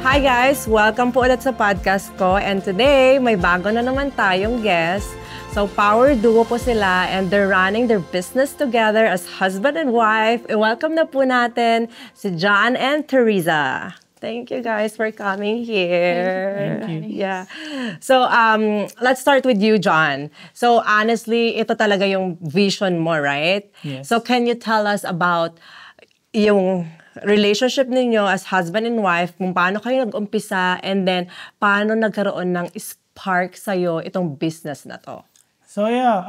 Hi guys! Welcome po ulit sa podcast ko. And today, may bago na naman tayong guest. So, power duo po sila and they're running their business together as husband and wife. I-welcome na po natin si John and Teresa. Thank you guys for coming here. Thank you. Yeah. So, let's start with you, John. So, honestly, ito talaga yung vision mo, right? Yes. So, can you tell us about yung relationship ninyo as husband and wife, kung paano kayo nag-umpisa, and then paano nagkaroon ng spark sa'yo itong business na to? So yeah,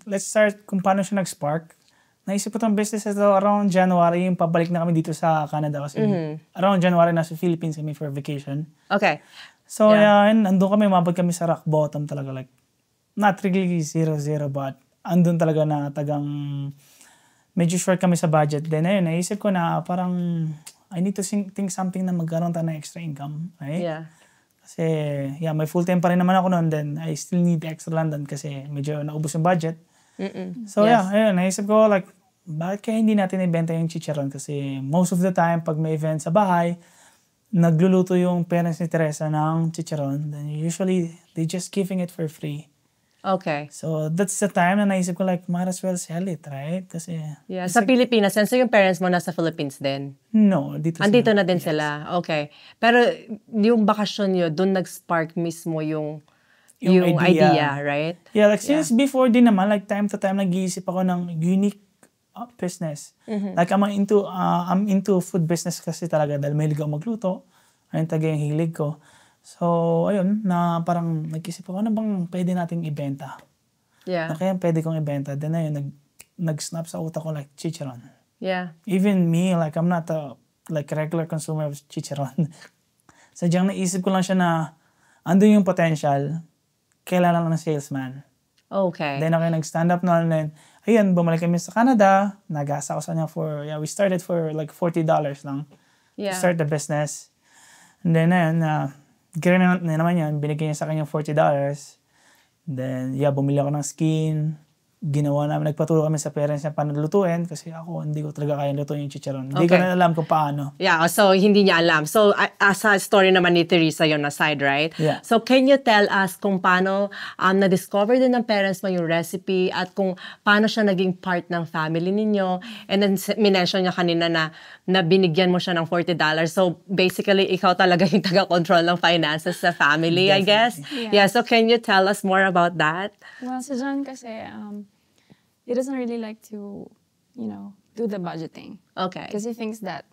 let's start kung paano siya nag-spark. Naisip ko itong business ito around January, yung pabalik na kami dito sa Canada kasi around January nasa Philippines kami for vacation. Okay. So yeah, andun kami, mabot kami sa rock bottom talaga, like not really 0-0 but andun talaga na tagang medyo short kami sa budget. Then ayun, naisip ko na parang I need to think something na magkaroon tayo ng extra income, right? Yeah. Kasi, yeah, may full-time pa rin naman ako noon. Then, I still need extra lang doon kasi medyo naubos yung budget. So, yeah, ayun, naisip ko, like, bakit kaya hindi natin ibenta yung chicharon? Kasi most of the time, pag may event sa bahay, nagluluto yung parents ni Teresa ng chicharon. Then, usually, they just giving it for free. Okay. So, that's the time na naisip ko, like, might as well sell it, right? Kasi, Yeah. Sa Pilipinas, so yung parents mo nasa Philippines din? no, dito Andito sila. na din sila. Okay. Pero yung bakasyon nyo, doon nag-spark mismo yung idea, right? Yeah, like since before din naman, like time to time, nag-iisip ako ng unique business. Like I'm into food business kasi talaga dahil mahilig ako magluto. Ayun talaga yung hilig ko. So, ayun, na parang nag-isip ako, ano bang pwede nating ibenta? Yeah. Na kaya pwede kong ibenta. Then ayun, nag-snap sa utak ko like chicharon. Yeah. Even me, like I'm not a like regular consumer of chicharon. Sadyang naisip ko lang siya na andun yung potential, kailangan lang ng salesman. Okay. Then ako nag-stand up na, and then, ayun, bumalik kami sa Canada, nag-asa ko sa kanya we started for like $40 lang to start the business. And then ayun, gano'n na naman yun, binigay niya sa kanya $40. Then, yeah, bumili ako ng skin. Ginawa namin, nagpaturo kami sa parents niya paano lutuin kasi ako, hindi ko talaga kaya lutuin yung chicharon. Hindi ko na alam kung paano. Yeah, so hindi niya alam. So, as a story naman ni Teresa yun aside, right? Yeah. So, can you tell us kung paano na-discover din ng parents mo yung recipe at kung paano siya naging part ng family ninyo? And then, minention niya kanina na binigyan mo siya ng $40. So, basically, ikaw talaga yung taga-control ng finances sa family, I guess? Yeah, so can you tell us more about that? Well, si John kasi, he doesn't really like to, do the budgeting. Okay. Because he thinks that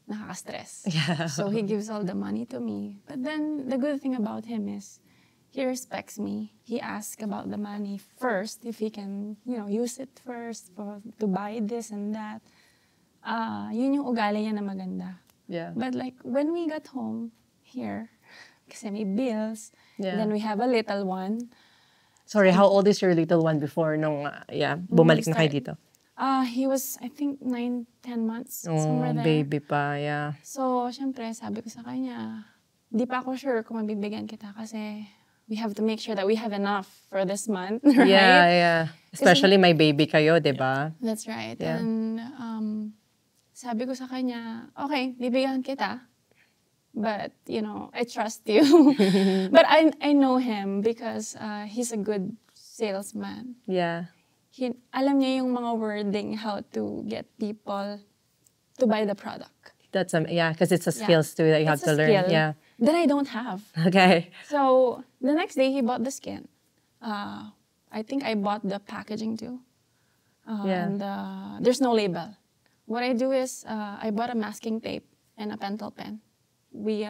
nakaka-stress. Yeah. So he gives all the money to me. But then the good thing about him is he respects me. He asks about the money first, if he can, use it first to buy this and that. Yun yung ugali niya na maganda. Yeah. But like when we got home here, kasi may bills, Yeah. then we have a little one. Sorry, how old is your little one before nung, bumalik na kayo dito? He was, I think, 9-10 months. Oh, somewhere there. baby pa, yeah. So, syempre, sabi ko sa kanya, di pa ako sure kung mabibigyan kita kasi we have to make sure that we have enough for this month, right? Yeah. Especially may baby kayo, di ba? That's right. Yeah. And sabi ko sa kanya, okay, bibigyan kita. But, I trust you. But I know him because he's a good salesman. Yeah. Alam niya yung mga wording, how to get people to buy the product. That's because it's a skills too that you have to learn. Skill Yeah. that I don't have. Okay. So, the next day, he bought the skin. I think I bought the packaging too. And there's no label. What I do is, I bought a masking tape and a pentel pen. We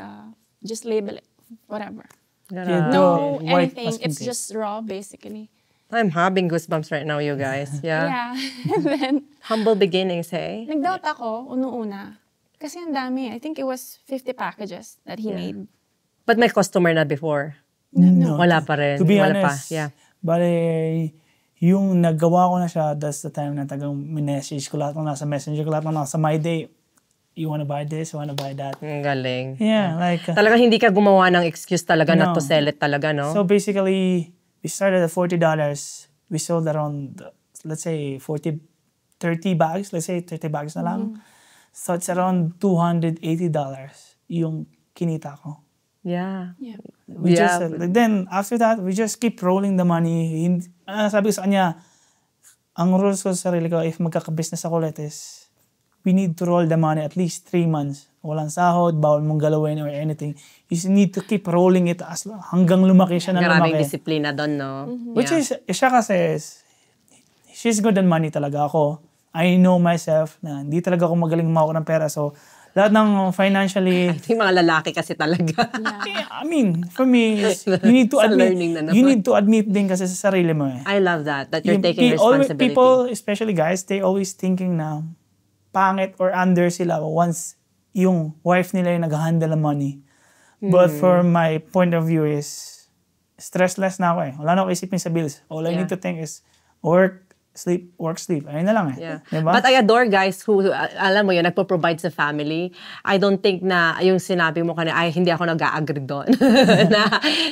just label it, whatever. No anything. It's just raw, basically. I'm having goosebumps right now, you guys. Yeah. Yeah. And then, Humble beginnings, hey? nag-doubt ako, una-una. Kasi ang dami. I think it was 50 packages that he made. But may customer na before? No. Wala pa rin. To be Wala honest, pa. Yeah. bale, yung nagawa ko na siya, that's the time na tagang minessage ko lahat ng nasa messenger ko, lahat ng nasa My Day. You wanna buy this? You wanna buy that? Ang galing. Yeah, like... Talagang hindi ka gumawa ng excuse talaga not No. to sell it talaga, no? So basically, we started at $40. We sold around, let's say, 30 bags. Let's say 30 bags na lang. So it's around $280 yung kinita ko. Yeah. Yeah. We just, then, after that, we just keep rolling the money. Sabi ko sa kanya, ang rules ko sa sarili ko, if magkaka-business ako ulit is, we need to roll the money at least 3 months. Walang sahod, bawal mong galawin or anything. You need to keep rolling it hanggang lumaki siya na lumaki. Maraming disiplina doon, no? Which is, siya kasi, she's good on money talaga ako. I know myself na hindi talaga ako magaling mawak ng pera. So, lahat ng financially... Yung mga lalaki kasi talaga. Yeah, I mean, for me, you need to admit, you need to admit din kasi sa sarili mo eh. I love that you're taking responsibility. People, especially guys, they always thinking na pangit or under sila once yung wife nila yung nag-handle ng money. But for my point of view is, stressless na ako eh. Wala na ako isipin sa bills. All I need to think is, work, sleep, work, sleep. Ayun na lang eh. Yeah. Diba? But I adore guys who, alam mo yun, nagpo-provide sa family. I don't think na yung sinabi mo kanina, ay, hindi ako nag-a-agree doon.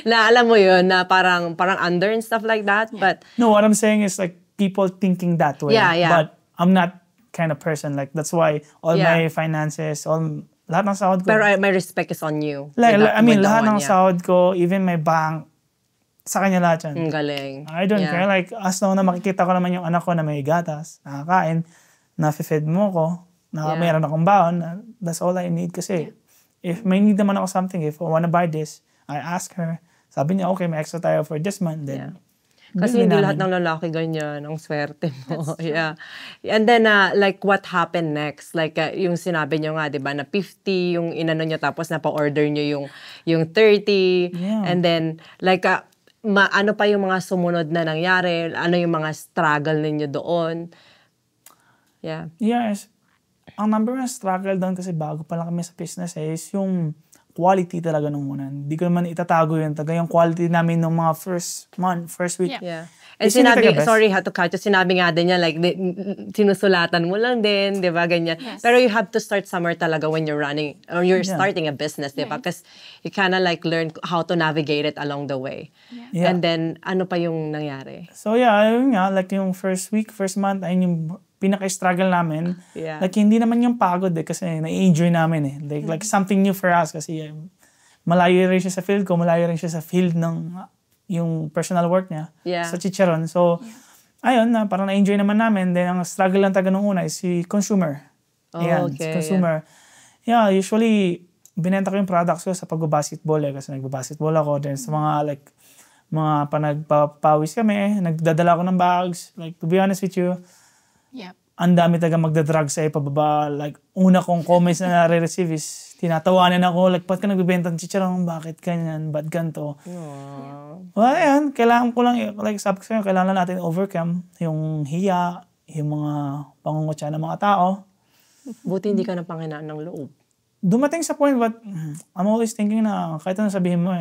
na alam mo yun, na parang under and stuff like that. But no, what I'm saying is like people thinking that way. Yeah. But I'm not kind of person. Like, that's why all my finances, lahat ng sahod ko. Pero my respect is on you. Like, I mean, lahat ng sahod ko, even my bank, sa kanya lahat yan. Galing. I don't care. Like, as long na makikita ko naman yung anak ko na may gatas, nakakain, na-feed mo ko, mayroon akong baon, that's all I need kasi. If may need naman ako something, if I wanna buy this, I ask her. Sabi niya, okay, may extra tayo for this month. Then, kasi hindi lahat ng lalaki ganyan, ang swerte mo. Yeah. And then, like, what happened next? Like, yung sinabi nyo nga, di ba, na 50, yung inano nyo, tapos napa-order nyo yung 30. Yeah. And then, like, ano pa yung mga sumunod na nangyari? Ano yung mga struggle ninyo doon? Yeah. Yes. Ang number one struggle doon kasi bago pa lang kami sa business is yung quality talaga nung una. Hindi ko naman itatago yun. Talaga yung quality namin nung mga first month, first week. Yeah. And sinabi, sorry to cut you, sinabi nga din niya, like, sinusulatan mo lang din, di ba, ganyan. Yes. Pero you have to start somewhere talaga when you're running, or you're starting a business, di ba? Because you kinda like learn how to navigate it along the way. Yeah. And then, ano pa yung nangyari? So yeah, ayun nga, like yung first week, first month, ayun yung pinaka-struggle namin. Yeah. Like, hindi naman yung pagod eh, kasi na-enjoy namin eh. Like something new for us kasi malayo rin siya sa field ko, malayo rin siya sa field ng yung personal work niya sa Chicharon. So, ayun, parang na-enjoy naman namin. Then, ang struggle lang taga nung una is si consumer. Ayan, si consumer. Yeah, usually, binenta ko yung products ko sa pag-basketball eh, kasi nag-basketball ako. Then, sa mga like, mga panagpapawis kami, nagdadala ko ng bags. Like, to be honest with you, ang dami talaga magdadrug sa ipababa. Like, una kong comments na nare-receive is, tinatawanan ako, like, ba't ka nagbibenta ng chicharon? Bakit ganyan? Ba't ganito? Well, ayan, kailangan ko lang, like, sabi ko sa'yo, kailangan natin overcome yung hiya, yung mga pangungutya ng mga tao. Buti hindi ka na panghinaan ng loob. Dumating sa point, but I'm always thinking na, kahit ano sabihin mo,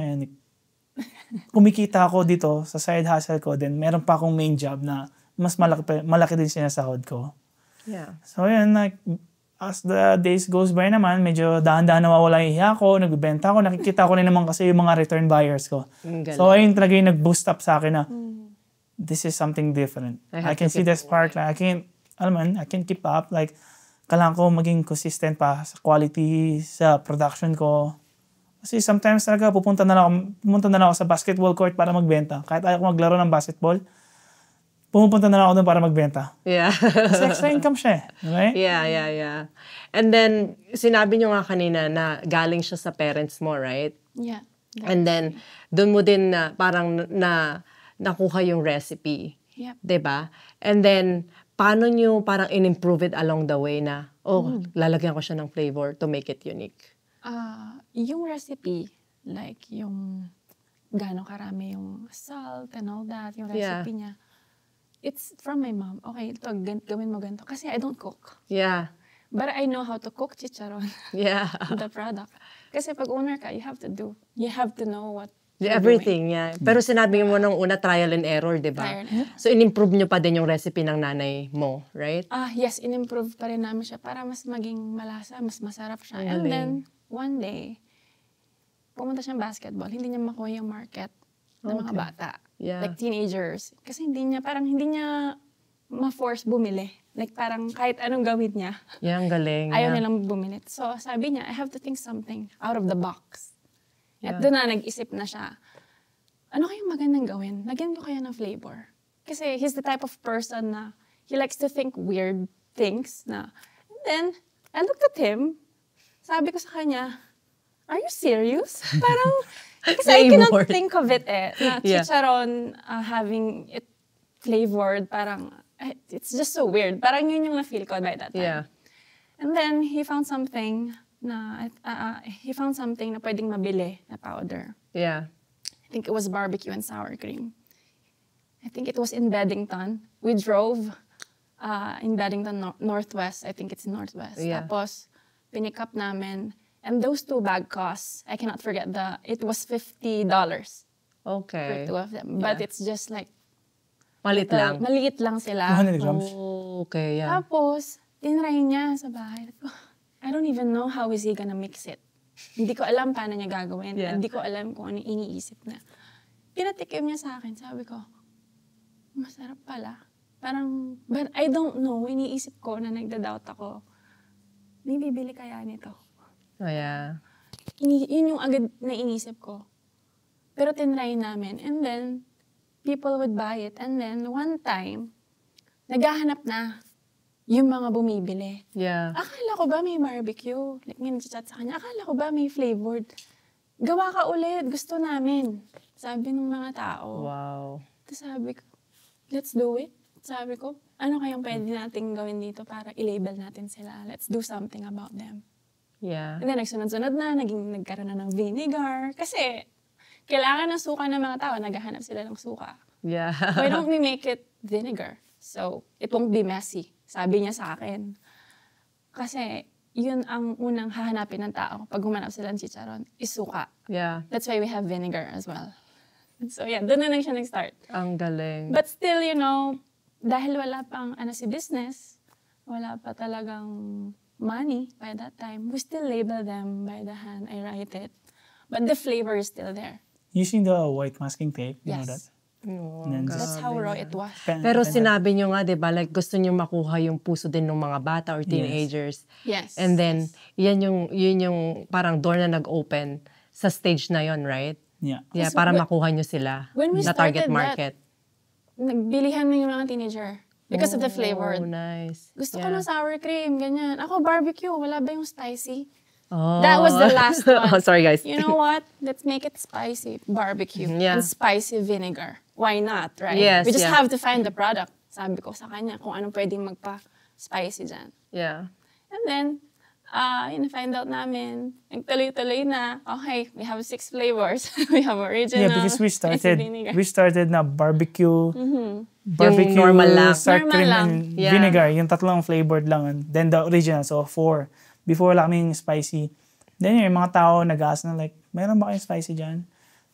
kumikita ako dito sa side hustle ko, then meron pa akong main job na mas malaki din sinasahod ko. Yeah. So, yun, like, as the days goes by naman, medyo dahan-dahan nawawala yung hiya ko, nagbibenta ko, nakikita ko rin naman kasi yung mga return buyers ko. So, ayun talaga yung nag-boost up sa akin na, this is something different. I can see the spark. Like, I can't keep up. Like, kailangan ko maging consistent pa sa quality, sa production ko. Kasi sometimes talaga, pupunta na lang ako sa basketball court para magbenta. Kahit ayaw ko maglaro ng basketball, pumupunta na lang ako doon para magbenta. Yeah. Kasi extra income siya eh. Right? Yeah. And then, sinabi nyo nga kanina na galing siya sa parents mo, right? Yeah. And then, doon mo din na parang nakuha yung recipe. Yep. Diba? And then, paano nyo parang in-improve it along the way na, lalagyan ko siya ng flavor to make it unique? Yung recipe, like yung gano'ng karami yung salt and all that, yung recipe niya, it's from my mom. Okay, ito, gawin mo ganito. Kasi I don't cook. Yeah. But I know how to cook chicharon. Yeah. The product. Kasi pag owner ka, you have to know what everything, yeah. Pero sinabi mo nung una, trial and error, di ba? So, in-improve nyo pa din yung recipe ng nanay mo, right? Yes, in-improve pa rin namin siya para mas maging malasa, mas masarap siya. And then, one day, pumunta siyang basketball. Hindi niya makuha yung market ng mga bata. Yeah. Like teenagers. Kasi hindi niya ma-force bumili Like parang kahit anong gawin niya, Yeah, ang galing. ayaw yeah. nilang bumili. So sabi niya, I have to think something out of the box. At Yeah. doon na nag-isip na siya, ano kayang magandang gawin? Lagyan ko kaya ng flavor. Kasi he's the type of person na he likes to think weird things na. And then, I looked at him, sabi ko sa kanya, are you serious? Parang, kasi I cannot Flavor. think of it na Yeah. chicharon having it flavored, parang, it's just so weird. Parang yun yung na-feel ko by that time. Yeah. And then, he found something na pwedeng mabili na powder. Yeah. I think it was barbecue and sour cream. I think it was in Beddington. We drove in Beddington, Northwest. I think it's in Northwest. Yeah. Tapos, pinick up namin. And those 2 bag costs, I cannot forget it was $50 Okay. for 2 of them. But Yeah. it's just like, Malit lang. maliit lang sila. 200 grams. Oh, okay, yeah. Tapos, tinry niya sa bahay. I don't even know how is he gonna mix it. Hindi ko alam paano niya gagawin. Yeah. Hindi ko alam kung ano iniisip na. Pinatikim niya sa akin. Sabi ko, masarap pala. Parang, but I don't know. Iniisip ko na nagda-doubt ako. May bibili kaya nito? Oh, yeah. Yun yung agad na inisip ko. Pero tinry namin. And then, people would buy it. And then, one time, naghahanap na yung mga bumibili. Yeah. Akala ko ba may barbecue? Like, may nag-chat sa kanya, akala ko ba may flavored? Gawa ka ulit, gusto namin. Sabi ng mga tao. Wow. Tapos sabi ko, let's do it. Sabi ko, ano kayang pwede natin gawin dito para i-label natin sila? Let's do something about them. Yeah. And then, nagsunod-sunod na, nagkaroon na ng vinegar. Kasi, kailangan ng suka ng mga tao, naghahanap sila ng suka. Yeah. Why don't we make it vinegar? So, it won't be messy. Sabi niya sa akin. Kasi, yun ang unang hahanapin ng tao pag humanap sila ng chicharon, is suka. Yeah. That's why we have vinegar as well. So, yeah, doon na lang siya nag-start. Ang galing. But still, you know, dahil wala pang si business, wala pa talagang money by that time, we still label them by the hand. I write it. But the flavor is still there. Using the white masking tape, you know that? Yes. Oh, And then That's how raw it was. Pero sinabi nyo nga, di ba, like gusto nyo makuha yung puso din ng mga bata or teenagers. Yes. And then, yun yung parang door na nag-open sa stage na yon, right? Yeah. Yeah, Kasi para when- makuha nyo sila when we na target started market. Nagbilihan na yung mga teenager because of the flavor. Oh, nice. Gusto ko ng sour cream, ganyan. Ako, barbecue, wala ba yung spicy? Oh. That was the last one. Oh, sorry, guys. You know what? Let's make it spicy. Barbecue. Yeah. And spicy vinegar. Why not, right? Yes, We just yeah. have to find the product. Sabi ko sa kanya kung anong pwedeng magpa-spicy dyan. Yeah. And then, find out namin, nagtuloy-tuloy na, okay, we have 6 flavors. We have original, Yeah, because we spicy vinegar. started na barbecue, Yung normal lang. sour Normal cream, lang. and Yeah. vinegar. Yung tatlong flavored lang. And then the original, so 4. Before wala kaming spicy. Then yung mga tao nag-ask na like, mayroon ba kayong spicy dyan?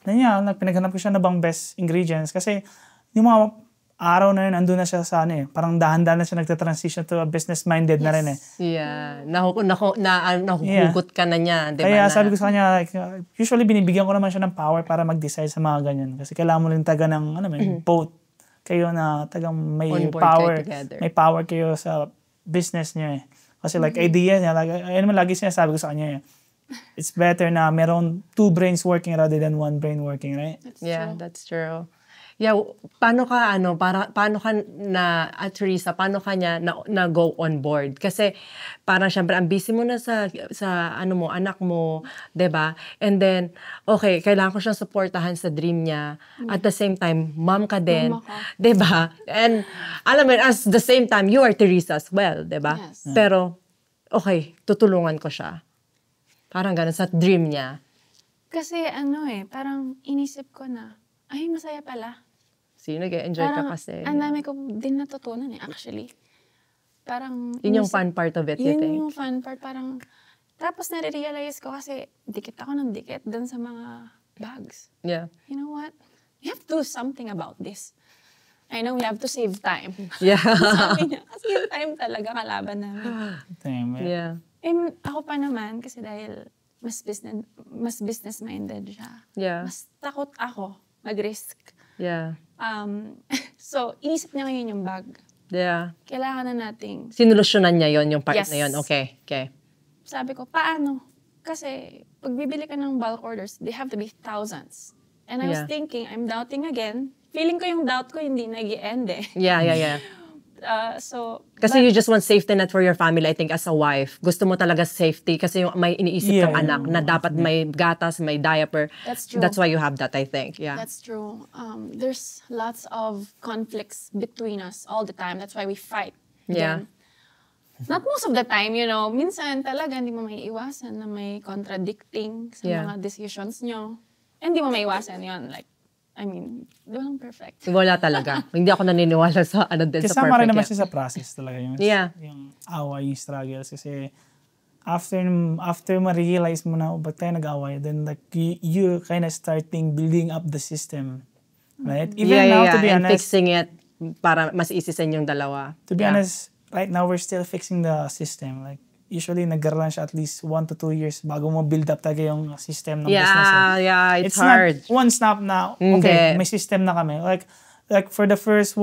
Then pinaghanap ko siya na bang best ingredients. Kasi yung mga araw na yun, andun na siya sa parang dahan-dahan na siya nagta-transition to a business-minded na rin eh. Yeah. Nahuhugot ka na niya, di ba? Kaya sabi ko sa kanya, like, usually binibigyan ko naman siya ng power para mag-decide sa mga ganyan. Kasi kailangan mo rin taga ng, both kayo na tagang may On board power. kayo together. May power kayo sa business niyo eh. Kasi like idea niya, like, ayun naman lagi sinasabi ko sa kanya eh. It's better na meron 2 brains working rather than 1 brain working, right? Yeah, that's true. Yeah, paano ka Teresa, paano ka niya na go on board? Kasi parang syempre ang busy mo na sa anak mo, 'di ba? And then okay, kailangan ko siyang suportahan sa dream niya. At the same time, mom ka din, Mama ka. 'di ba? And alam mo, as the same time you are Teresa as well, 'di ba? Yes. Pero okay, tutulungan ko siya. Parang ganun sa dream niya. Kasi parang inisip ko na, ay, masaya pala. So, nag-enjoy ka Parang, kasi. ang dami ko din natutunan actually. Parang, Yun yung fun part of it, you yun think? yung fun part, parang, tapos nare-realize ko kasi, dikit ako ng dikit dun sa mga bags. Yeah. You know what? We have to do something about this. I know we have to save time. Yeah. Sabi niya, kasi yung time talaga kalaban namin. Damn, Yeah. Ako pa naman, kasi dahil mas business-minded siya. Yeah. Mas takot ako mag-risk. Yeah. So, inisip niya ngayon yung bag. Yeah. Kailangan na nating... Sinolusyonan niya yon yung part Yes. na yon. Okay. Sabi ko, paano? Kasi pag bibili ka ng bulk orders, they have to be thousands. And I was Yeah. thinking, I'm doubting again. Feeling ko yung doubt ko hindi nag-i-end eh. Yeah. Kasi but- you just want safety net for your family, I think, as a wife. Gusto mo talaga safety kasi yung may iniisip kang Yeah, anak na dapat may gatas, may diaper. That's true. That's why you have that, I think. Yeah. That's true. There's lots of conflicts between us all the time. That's why we fight. Yeah. Then, not most of the time, minsan talaga hindi mo maiiwasan na may contradicting sa Yeah. mga decisions nyo. Hindi mo maiiwasan yun. Like, di walang perfect. Wala talaga. Hindi ako naniniwala sa din sa Kasama rin perfect. naman Yeah. siya sa process talaga yung, Yeah. yung away, yung struggles. Kasi after ma-realize mo na ba't tayo nag-away, then like you kind of starting building up the system. Right? Even now, to be and honest, fixing it para mas easy sa inyong dalawa. to be honest, right now we're still fixing the system. Like usually nag-run siya at least 1 to 2 years bago mo build up talaga yung system ng business. Yeah, it's hard. Not one snap na, okay, may system na kami. Like for the first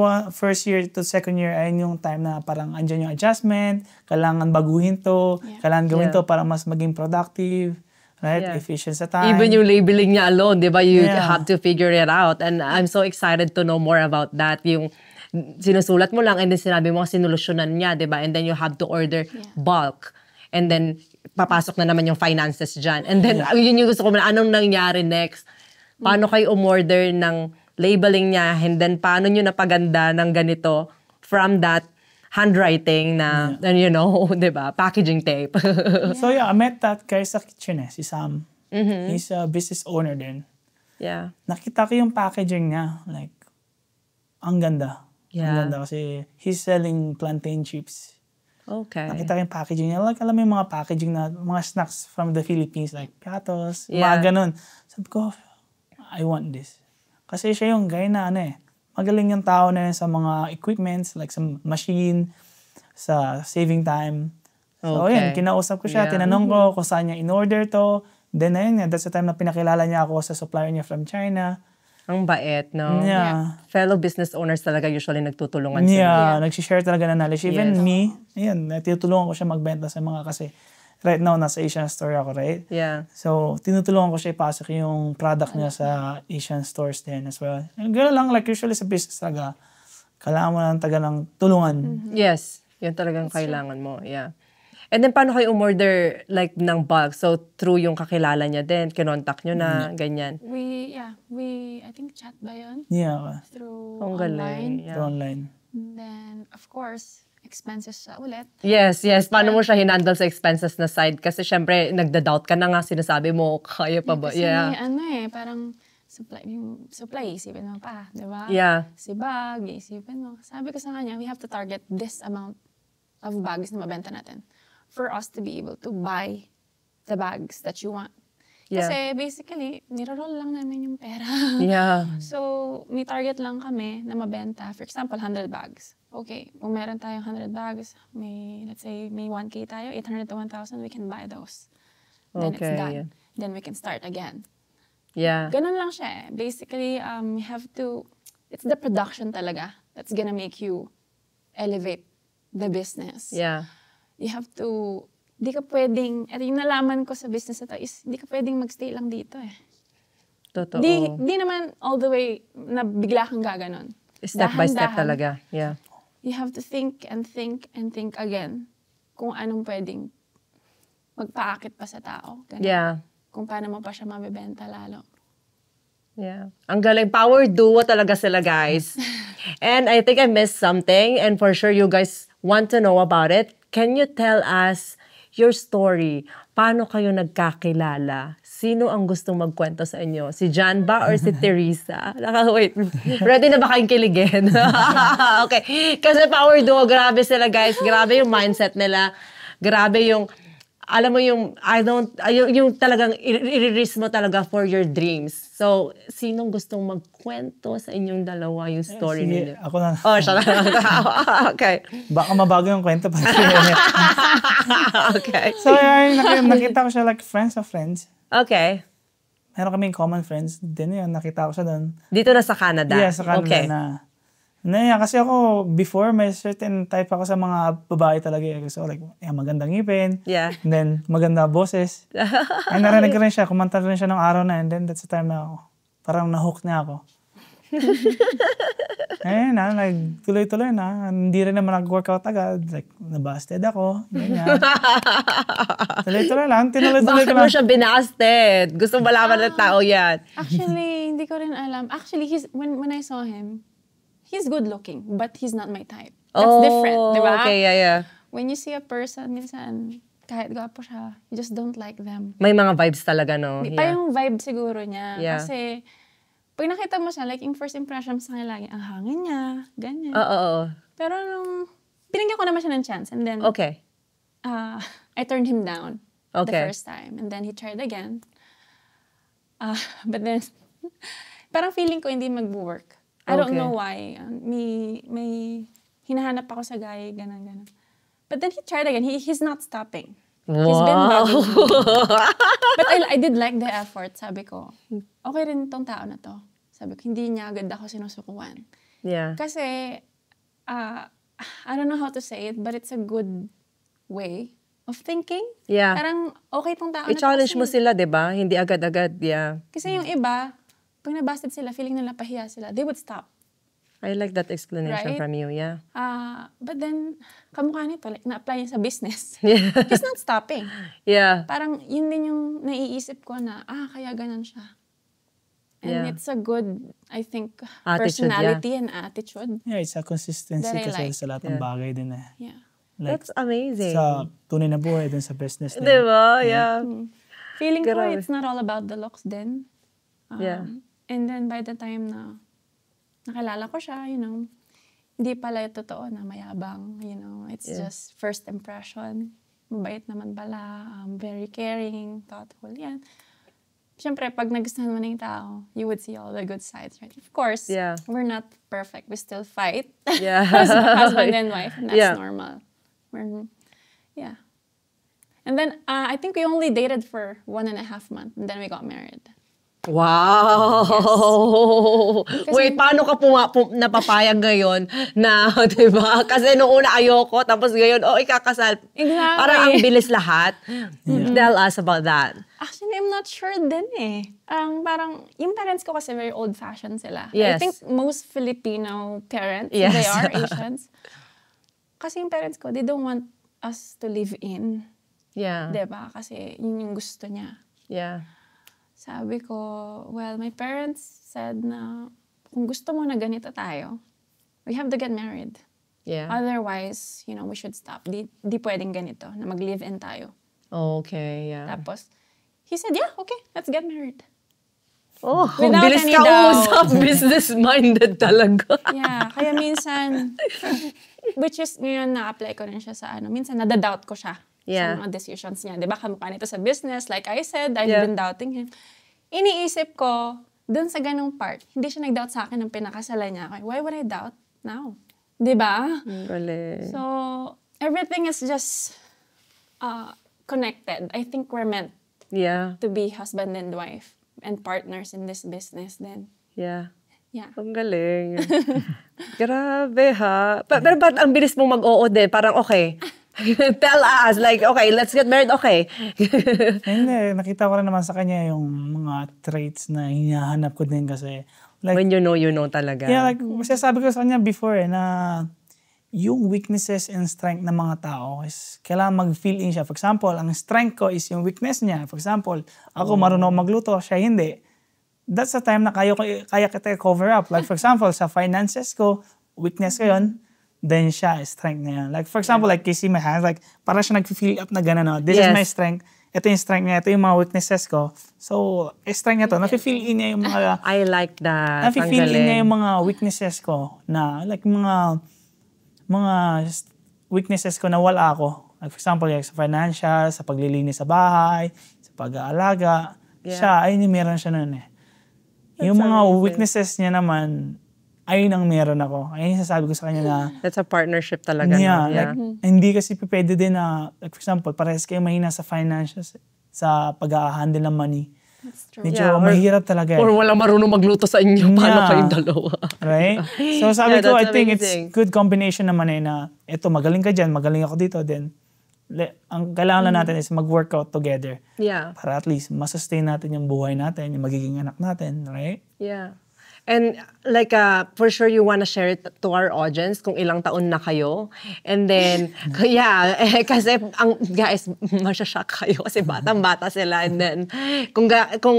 year to second year, ayun yung time na parang andyan yung adjustment, kailangan baguhin to, kailangan gawin to para mas maging productive, right? Yeah. Efficient sa time. Even yung labeling niya alone, di ba? You Yeah. have to figure it out. And I'm so excited to know more about that. Yung sinusulat mo lang and then sinabi mo sinolusyonan niya, di ba? And then you have to order bulk. And then papasok na naman yung finances dyan. And then yun yung gusto ko na, anong nangyari next? Paano kayo umorder ng labeling niya? And then paano nyo napaganda ng ganito from that handwriting na, and di ba? Packaging tape. So yeah, I met that guy sa kitchen si Sam. He's a business owner din. Yeah. Nakita ko yung packaging niya. Like, ang ganda. Yeah. Ang ganda kasi he's selling plantain chips. Okay. Nakita ko yung packaging niya. Like, alam mo yung mga packaging na, mga snacks from the Philippines, like piatos, Yeah. mga ganun. Sabi ko, I want this. Kasi siya yung guy na magaling yung tao na yun sa mga equipments, like sa machine, sa saving time. So, Okay. yun, kinausap ko siya, Yeah. tinanong ko kung saan niya in-order to. Then, ayun nga, that's the time na pinakilala niya ako sa supplier niya from China. Ang bait, no? Yeah. Fellow business owners talaga usually nagtutulungan sila. Yeah, nagsishare talaga ng knowledge. Even Yes. me, ayun, tinutulungan ko siya magbenta sa mga kasi right now, nasa Asian store ako, right? Yeah. So, tinutulungan ko siya ipasok yung product niya sa Asian stores din as well. Gano'n lang, like usually sa business talaga, kailangan mo ng taga ng tulungan. Yes. Yun talagang kailangan mo. Yeah. And then, paano kayo umorder like ng bulk? So, through yung kakilala niya din, kinontak nyo na, ganyan. I think chat ba yun? Yeah, Through Ang online. galing. Yeah. online. And then, of course, expenses siya ulit. Yes. Paano mo siya hinandle sa expenses na side? Kasi syempre, nagda-doubt ka na nga, sinasabi mo, kaya pa ba? Kasi Yeah. parang supply, isipin mo pa, di ba? Yeah. Si bag, isipin mo. Sabi ko sa kanya, we have to target this amount of bags na mabenta natin for us to be able to buy the bags that you want. Yeah. Kasi basically, niro-roll lang namin yung pera. Yeah. So, may target lang kami na mabenta. For example, 100 bags. Okay, kung meron tayong 100 bags, let's say, may 1K tayo, 800 to 1,000, we can buy those. Then it's Okay, done. yeah. Then we can start again. Yeah. Ganun lang siya eh. Basically, you have to, it's the production talaga that's gonna make you elevate the business. Yeah. You have to, di ka pwedeng, at yung nalaman ko sa business na to is, di ka pwedeng magstay lang dito eh. Totoo. Di naman all the way na bigla kang gaganon. Step by step Dahan-dahan. talaga. Yeah. You have to think and think and think again kung anong pwedeng magpaakit pa sa tao. Ganun. Yeah. Kung paano mo pa siya mabibenta lalo. Yeah. Ang galing. Power duo talaga sila, guys. And I think I missed something. And for sure, you guys want to know about it. Can you tell us your story? Paano kayo nagkakilala? Sino ang gustong magkwento sa inyo? Si John ba or si Teresa? Wait. Ready na ba kayong kiligin? Okay. Kasi power duo, grabe sila, guys. Grabe yung mindset nila. Grabe yung alam mo yung, yung talagang i-risk mo talaga for your dreams. So, sinong gustong magkwento sa inyong dalawa yung story Sige, ninyo? ako na. Oh, siya na. Okay. Baka mabago yung kwento pa. Okay. So, nakita ko siya like friends of friends. Okay. Meron kaming common friends. Then yun, nakita ko siya doon. Dito na sa Canada. Yeah, sa Canada Okay. na. Kasi ako, before, may certain type ako sa mga babae talaga. So, like, magandang ngipin. Yeah. And then, maganda boses. Ay, narinig ko rin siya. Kumanta rin siya ng araw na. And then, that's the time na ako. Parang na-hook na ako. Ayun na, tuloy-tuloy na. Hindi rin naman nag-workout agad. Like, nabasted ako. Ganyan. Tuloy-tuloy lang. Tinuloy-tuloy ko Bakit mo lang. siya binasted? Gusto malaman ng tao yan. Actually, hindi ko rin alam. Actually, when I saw him, he's good looking, but he's not my type. That's different, di ba? Okay, yeah. When you see a person, minsan, kahit gwapo siya, you just don't like them. May mga vibes talaga, no? Iba yung vibe siguro niya. Yeah. Kasi, pag nakita mo siya, like, yung first impression sa kanya lagi, ang hangin niya, ganyan. Oo. Pero nung, binigyan ko naman siya ng chance. And then, Okay. I turned him down the Okay. first time. And then he tried again. But then, parang feeling ko hindi mag-work. I don't know why. May hinahanap ako sa guy, ganun. But then he tried again. He's not stopping. He's been bugging me. But I did like the effort. Sabi ko, okay rin tong tao na to. Sabi ko, hindi niya agad ako sinusukuan. Yeah. Kasi, I don't know how to say it, but it's a good way of thinking. Yeah. Parang okay tong tao na to. I-challenge kasi- mo sila, di ba? Hindi agad-agad, yeah. Kasi yung iba, pag nabasted sila, feeling nila pahiya sila, they would stop. I like that explanation Right? from you, yeah. But then, kamukha nito, like, na-apply niya sa business. Yeah. He's not stopping. Yeah. Parang, yun din yung naiisip ko na, kaya ganun siya. And Yeah. it's a good, I think, Attitude, personality and attitude. Yeah, it's a consistency That I kasi like. sa lahat ng bagay din eh. Yeah. Like, That's amazing. sa tunay na buhay din sa business din. Di ba? Yeah. Feeling ko, Grabe. it's not all about the looks din. Yeah. And then, by the time na nakilala ko siya, hindi pala totoo na mayabang, It's just first impression. Mabait naman pala, very caring, thoughtful, yan. Siyempre, pag nagustuhan mo ng tao, you would see all the good sides, right? Of course, Yeah. we're not perfect. We still fight. Yeah. As husband and wife, and that's Yeah. normal. Yeah. And then, I think we only dated for 1.5 months, and then we got married. Wow! Wait, paano ka napapayag ngayon na, di ba? Kasi noong una ayoko, tapos ngayon, ikakasal. Exactly. Parang ang bilis lahat. Tell us about that. Actually, I'm not sure din eh. Parang, yung parents ko kasi very old-fashioned sila. Yes. I think most Filipino parents, Yes. they are Asians. Kasi yung parents ko, they don't want us to live in. Yeah. Diba? Kasi yun yung gusto niya. Yeah. Sabi ko, well, my parents said na kung gusto mo na ganito tayo, we have to get married. Yeah. Otherwise, we should stop. Di pwedeng ganito, na mag-live-in tayo. Okay, yeah. Tapos, he said, yeah, okay, let's get married. Oh, Without bilis any ka doubt. usap. Business-minded talaga. Yeah, kaya minsan, which is, ngayon na-apply ko rin siya sa minsan nadadoubt ko siya Yeah. sa mga decisions niya. Diba, kamukha nito sa business, like I said, I've Yeah. been doubting him. Iniisip ko, dun sa ganung part, hindi siya nag-doubt sa akin ng pinakasalan niya. Okay, why would I doubt now? Diba? Galing. So, everything is just connected. I think we're meant Yeah. to be husband and wife and partners in this business then. Yeah. Yeah. Ang galing. Grabe ha. Pero ba't ang bilis mong mag-oo din? Parang okay. Tell us, like, okay, let's get married, okay. Hindi, nakita ko rin naman sa kanya yung mga traits na hinahanap ko din kasi. Like, When you know talaga. yeah, like, sabi ko sa kanya before na yung weaknesses and strength ng mga tao is kailangan mag-fill in siya. For example, ang strength ko is yung weakness niya. For example, ako marunong magluto, siya hindi. That's the time na kaya kita cover up. Like for example, sa finances ko, weakness ko yun, then siya, strength niya yun. Like for example, like Casey my hands, like para siya nag-fill up na gano'n. No? This is my strength. Ito yung strength niya. Ito yung mga weaknesses ko. So, strength niya to. Nafe-fill in niya yung mga... I like that. Ang Nafe-fill in niya galing. yung mga weaknesses ko na like mga weaknesses ko na wala ako. Like for example, like sa financial, sa paglilinis sa bahay, sa pag-aalaga. Yeah. Siya, ayun yung meron siya nun eh. Yung mga weaknesses niya naman, ayun ang meron ako. Ayun yung sasabi ko sa kanya na, That's a partnership talaga. yeah, no? like, hindi kasi pwede din na, like for example, parehas kayo mahina sa finances, sa pag-handle ng money. That's true. Medyo Yeah, mahirap talaga Or walang marunong magluto sa inyo, paano Yeah. kayong dalawa? Right? So sabi Yeah, ko, I that's think it's amazing. good combination naman na eto, magaling ka dyan, magaling ako dito, then ang kailangan lang natin is mag-workout together Yeah. para at least masustain natin yung buhay natin, yung magiging anak natin, right? Yeah. And like, for sure you wanna share it to our audience kung ilang taon na kayo. And then, yeah, kasi guys, masyashock kayo kasi batang-bata sila. And then, kung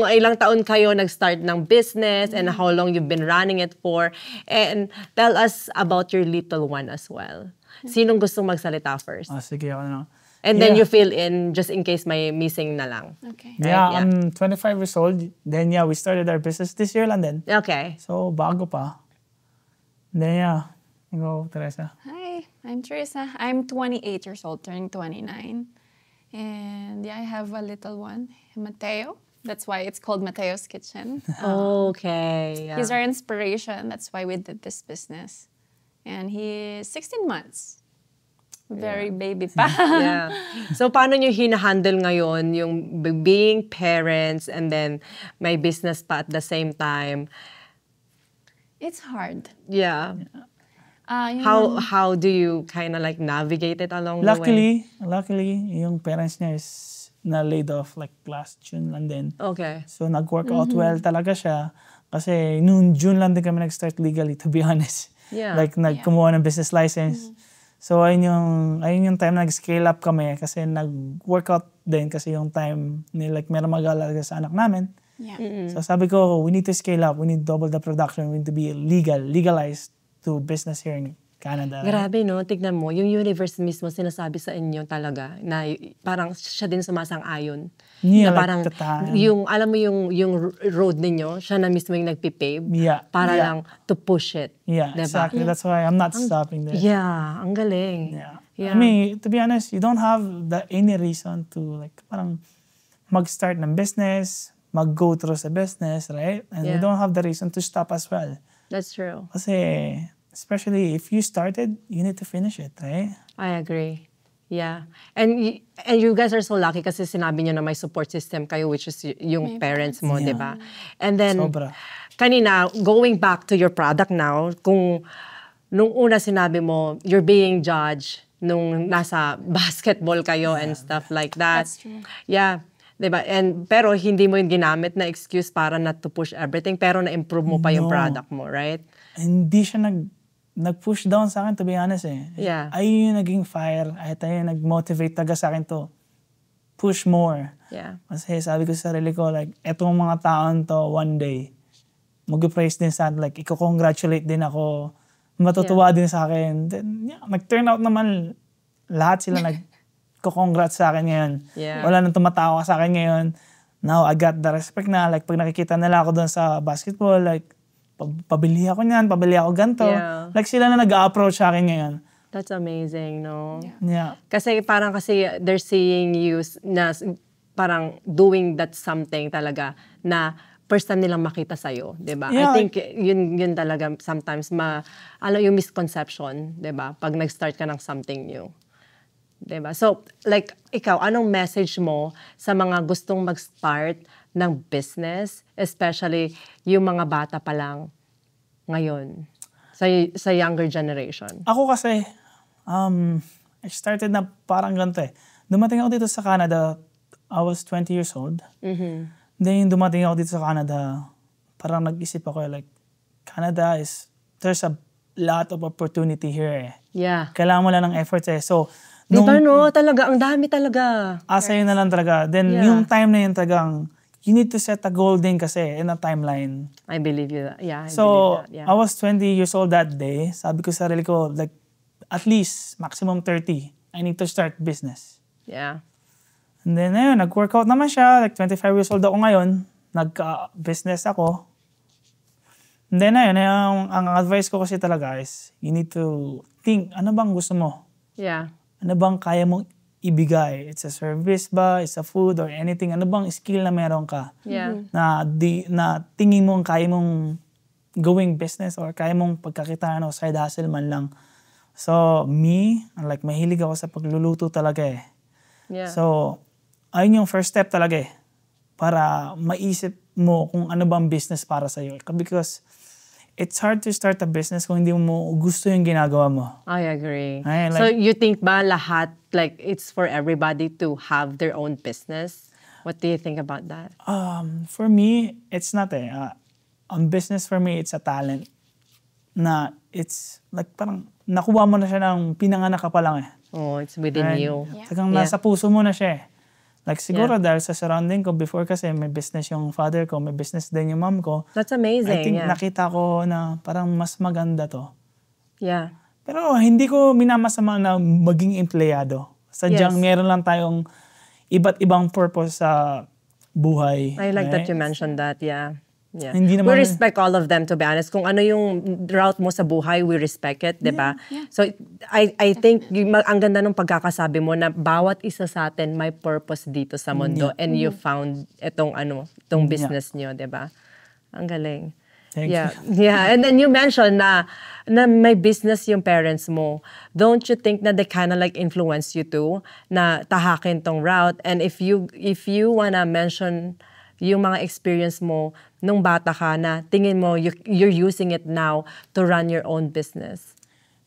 ilang taon kayo nag-start ng business and how long you've been running it for. And tell us about your little one as well. Sinong gustong magsalita first? Sige, ako na. And then you fill in just in case may missing na lang. Okay. Right? Yeah, Yeah. I'm 25 years old. Then yeah, we started our business this year lang din. Okay. So, bago pa. Then yeah, go, Teresa. Hi, I'm Teresa. I'm 28 years old, turning 29. And yeah, I have a little one, Mateo. That's why it's called Mateo's Kitchen. Okay. Yeah. He's our inspiration. That's why we did this business. And he's 16 months. Very baby pa. Yeah. So, paano nyo hinahandle ngayon yung being parents and then may business pa at the same time? It's hard. Yeah. How do you kind of like navigate it along the way? Luckily, yung parents niya is na laid off like last June lang din. Okay. So, nag-work out well talaga siya. Kasi noong June lang din kami nag-start legally, to be honest. Yeah. Like, nagkumuha ng business license. So, ayun yung time nag-scale up kami kasi nag-workout din kasi yung time ni like meron mag-alaga sa anak namin. Yeah. So, sabi ko, we need to scale up. We need double the production. We need to be legalized to business here in Canada. Grabe, no? Tignan mo, yung universe mismo sinasabi sa inyo talaga na parang siya din sumasang-ayon. Yeah, na like parang, tatahan. yung, alam mo yung road ninyo, siya na mismo yung nagpipave Yeah, para yeah. lang to push it. Yeah, Diba? exactly. That's why I'm not stopping there. Yeah, ang galing. Yeah. Yeah. I mean, to be honest, you don't have any reason to like parang mag-start ng business, mag-go through sa business, right? And you Yeah. don't have the reason to stop as well. That's true. Kasi, especially if you started, you need to finish it, right? I agree. Yeah. And you guys are so lucky kasi sinabi niyo na may support system kayo, which is yung May parents mo, Yeah. di ba? And then, Sobra. kanina, going back to your product now, kung nung una sinabi mo, you're being judged nung nasa basketball kayo and stuff like that. That's true. Yeah. Diba? Pero hindi mo yung ginamit na excuse para not to push everything, pero na-improve mo pa yung No. product mo, right? Hindi siya nag-push down sa akin, to be honest eh. Yeah. Ayun yung naging fire. Ay tayo nag-motivate taga sa akin to push more. Yeah. Kasi sabi ko sa sarili ko, like, etong mga taon to, one day, mag-praise din sa akin, like, i-congratulate din ako, matutuwa din sa akin. Then, yeah, nag-turn out naman, lahat sila nag-congrats sa akin ngayon. Yeah. Wala nang tumatawa sa akin ngayon. Now, I got the respect na, like, pag nakikita nila ako doon sa basketball, like, pabili ako niyan, pabili ako ganito. Yeah. Like, sila na nag-approach sa akin ngayon. That's amazing, no? Yeah. Kasi they're seeing you na parang doing that something talaga na first time nilang makita sa'yo, di ba? Yeah. I think yun talaga sometimes yung misconception, di ba? Pag nag-start ka ng something new. Di ba? So, like, ikaw, anong message mo sa mga gustong mag-start ng business, especially yung mga bata pa lang ngayon, sa younger generation? Ako kasi, I started na parang ganito eh. Dumating ako dito sa Canada, I was 20 years old. Mm-hmm. Then dumating ako dito sa Canada, parang nag-isip ako like, there's a lot of opportunity here eh. Yeah. Kailangan mo lang ng efforts eh. So, Di ba no? Talaga, ang dami talaga. Sa'yo na lang talaga. Then Yeah. yung time na yun talagang, you need to set a goal din kasi in a timeline. I believe you. Yeah, I So, believe that. Yeah. I was 20 years old that day. Sabi ko sa sarili ko, like, at least, maximum 30, I need to start business. Yeah. And then, ayun, nag-workout naman siya. Like, 25 years old ako ngayon. Nagka-business ako. And then, ayun, ang advice ko kasi talaga is, you need to think, ano bang gusto mo? Yeah. Ano bang kaya mong ibigay? It's a service ba? It's a food or anything? Ano bang skill na meron ka? Yeah. Na tingin mo kaya mong going business or kaya mong pagkakitaan o side hustle man lang. So, like, mahilig ako sa pagluluto talaga eh. Yeah. So, ayun yung first step talaga eh. para maisip mo kung ano bang business para sa'yo. Because it's hard to start a business kung hindi mo gusto yung ginagawa mo. I agree. Ay, So you think ba lahat, like it's for everybody to have their own business? What do you think about that? For me, it's not ang business for me, it's a talent. Na it's like parang nakuha mo na siya ng pinanganak ka pa lang Oh, it's within Right? you. Tagang nasa puso mo na siya Like siguro dahil sa surrounding ko before kasi may business yung father ko, may business din yung mom ko. That's amazing. I think nakita ko na parang mas maganda to. Yeah. Pero hindi ko minamasama na maging empleyado. Sadyang meron lang tayong iba't ibang purpose sa buhay. I like that you mentioned that, yeah. Yeah. Hindi naman, we respect all of them, to be honest. Kung ano yung route mo sa buhay, we respect it, di ba? Yeah. So, I think ang ganda ng pagkakasabi mo na bawat isa sa atin may purpose dito sa mundo and you found itong business nyo, di ba? Ang galing. Thank you. Yeah. And then you mentioned na may business yung parents mo. Don't you think na they kind of like influence you too na tahakin tong route? And if you wanna mention yung mga experience mo nung bata ka na tingin mo you're using it now to run your own business?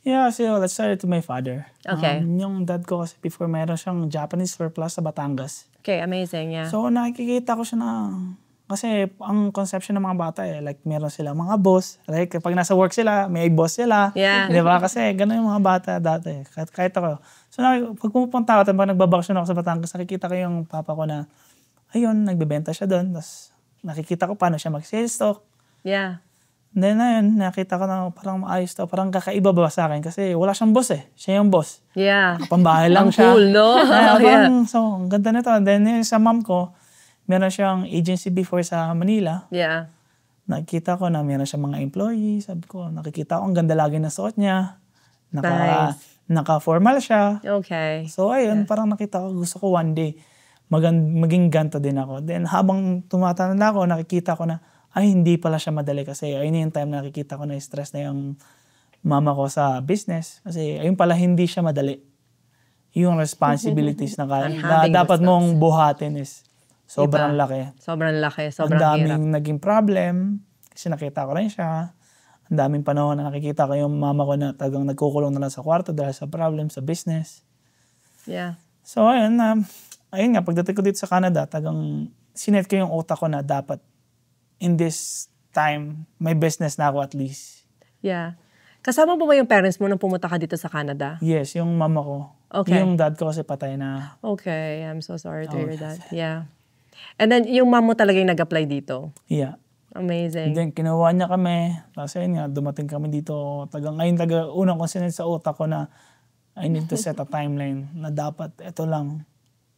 Yeah, so let's start it to my father. Okay. Yung dad ko kasi before mayroon siyang Japanese surplus sa Batangas. Okay, amazing, yeah. So nakikita ko siya na, kasi ang conception ng mga bata like meron sila mga boss. Like kapag nasa work sila, may boss sila. Yeah. Di ba? Kasi gano'n yung mga bata dati. Kahit ako. So pag pumupunta ako, pag nagbabakasyon ako sa Batangas, nakikita ko yung papa ko na, ayun, nagbebenta siya doon. Tapos nakikita ko paano siya mag-sales stock. Yeah. Then ayun, nakita ko na parang maayos to. Parang kakaiba ba sa akin? Kasi wala siyang boss Siya yung boss. Yeah. Pambahay lang Ang siya. cool, no? So, ang ganda nito. Then yung sa mom ko, meron siyang agency before sa Manila. Yeah. Nakikita ko na meron siyang mga employees. Sabi ko, nakikita ko ang ganda lagi ng suot niya. Naka-formal siya. Okay. So ayun, parang nakita ko, gusto ko one day maging ganto din ako. Then habang tumatanda ako, nakikita ko na, ay hindi pala siya madali kasi ayun yung time na nakikita ko na stress na yung mama ko sa business. Kasi ayun pala hindi siya madali. Yung responsibilities na dapat mong buhatin is sobrang laki. Sobrang laki, sobrang hirap. Ang daming hirap. naging problem kasi nakita ko rin siya. Ang daming panahon na nakikita ko yung mama ko na tagang nagkukulong na lang sa kwarto dahil sa problem sa business. Yeah. So ayun, ayun nga, pagdating ko dito sa Canada, tagang sinet ko yung utak ko na dapat in this time, may business na ako at least. Yeah. Kasama mo ba yung parents mo nung pumunta ka dito sa Canada? Yes, yung mama ko. Okay. Yung dad ko kasi patay na. Okay, I'm so sorry to hear that. Yeah. And then, yung mom mo talaga yung nag-apply dito? Yeah. Amazing. And then, kinuha niya kami. Tapos ayun nga, dumating kami dito. Ngayon, unang kong sinet sa utak ko na I need to set a timeline na dapat ito lang.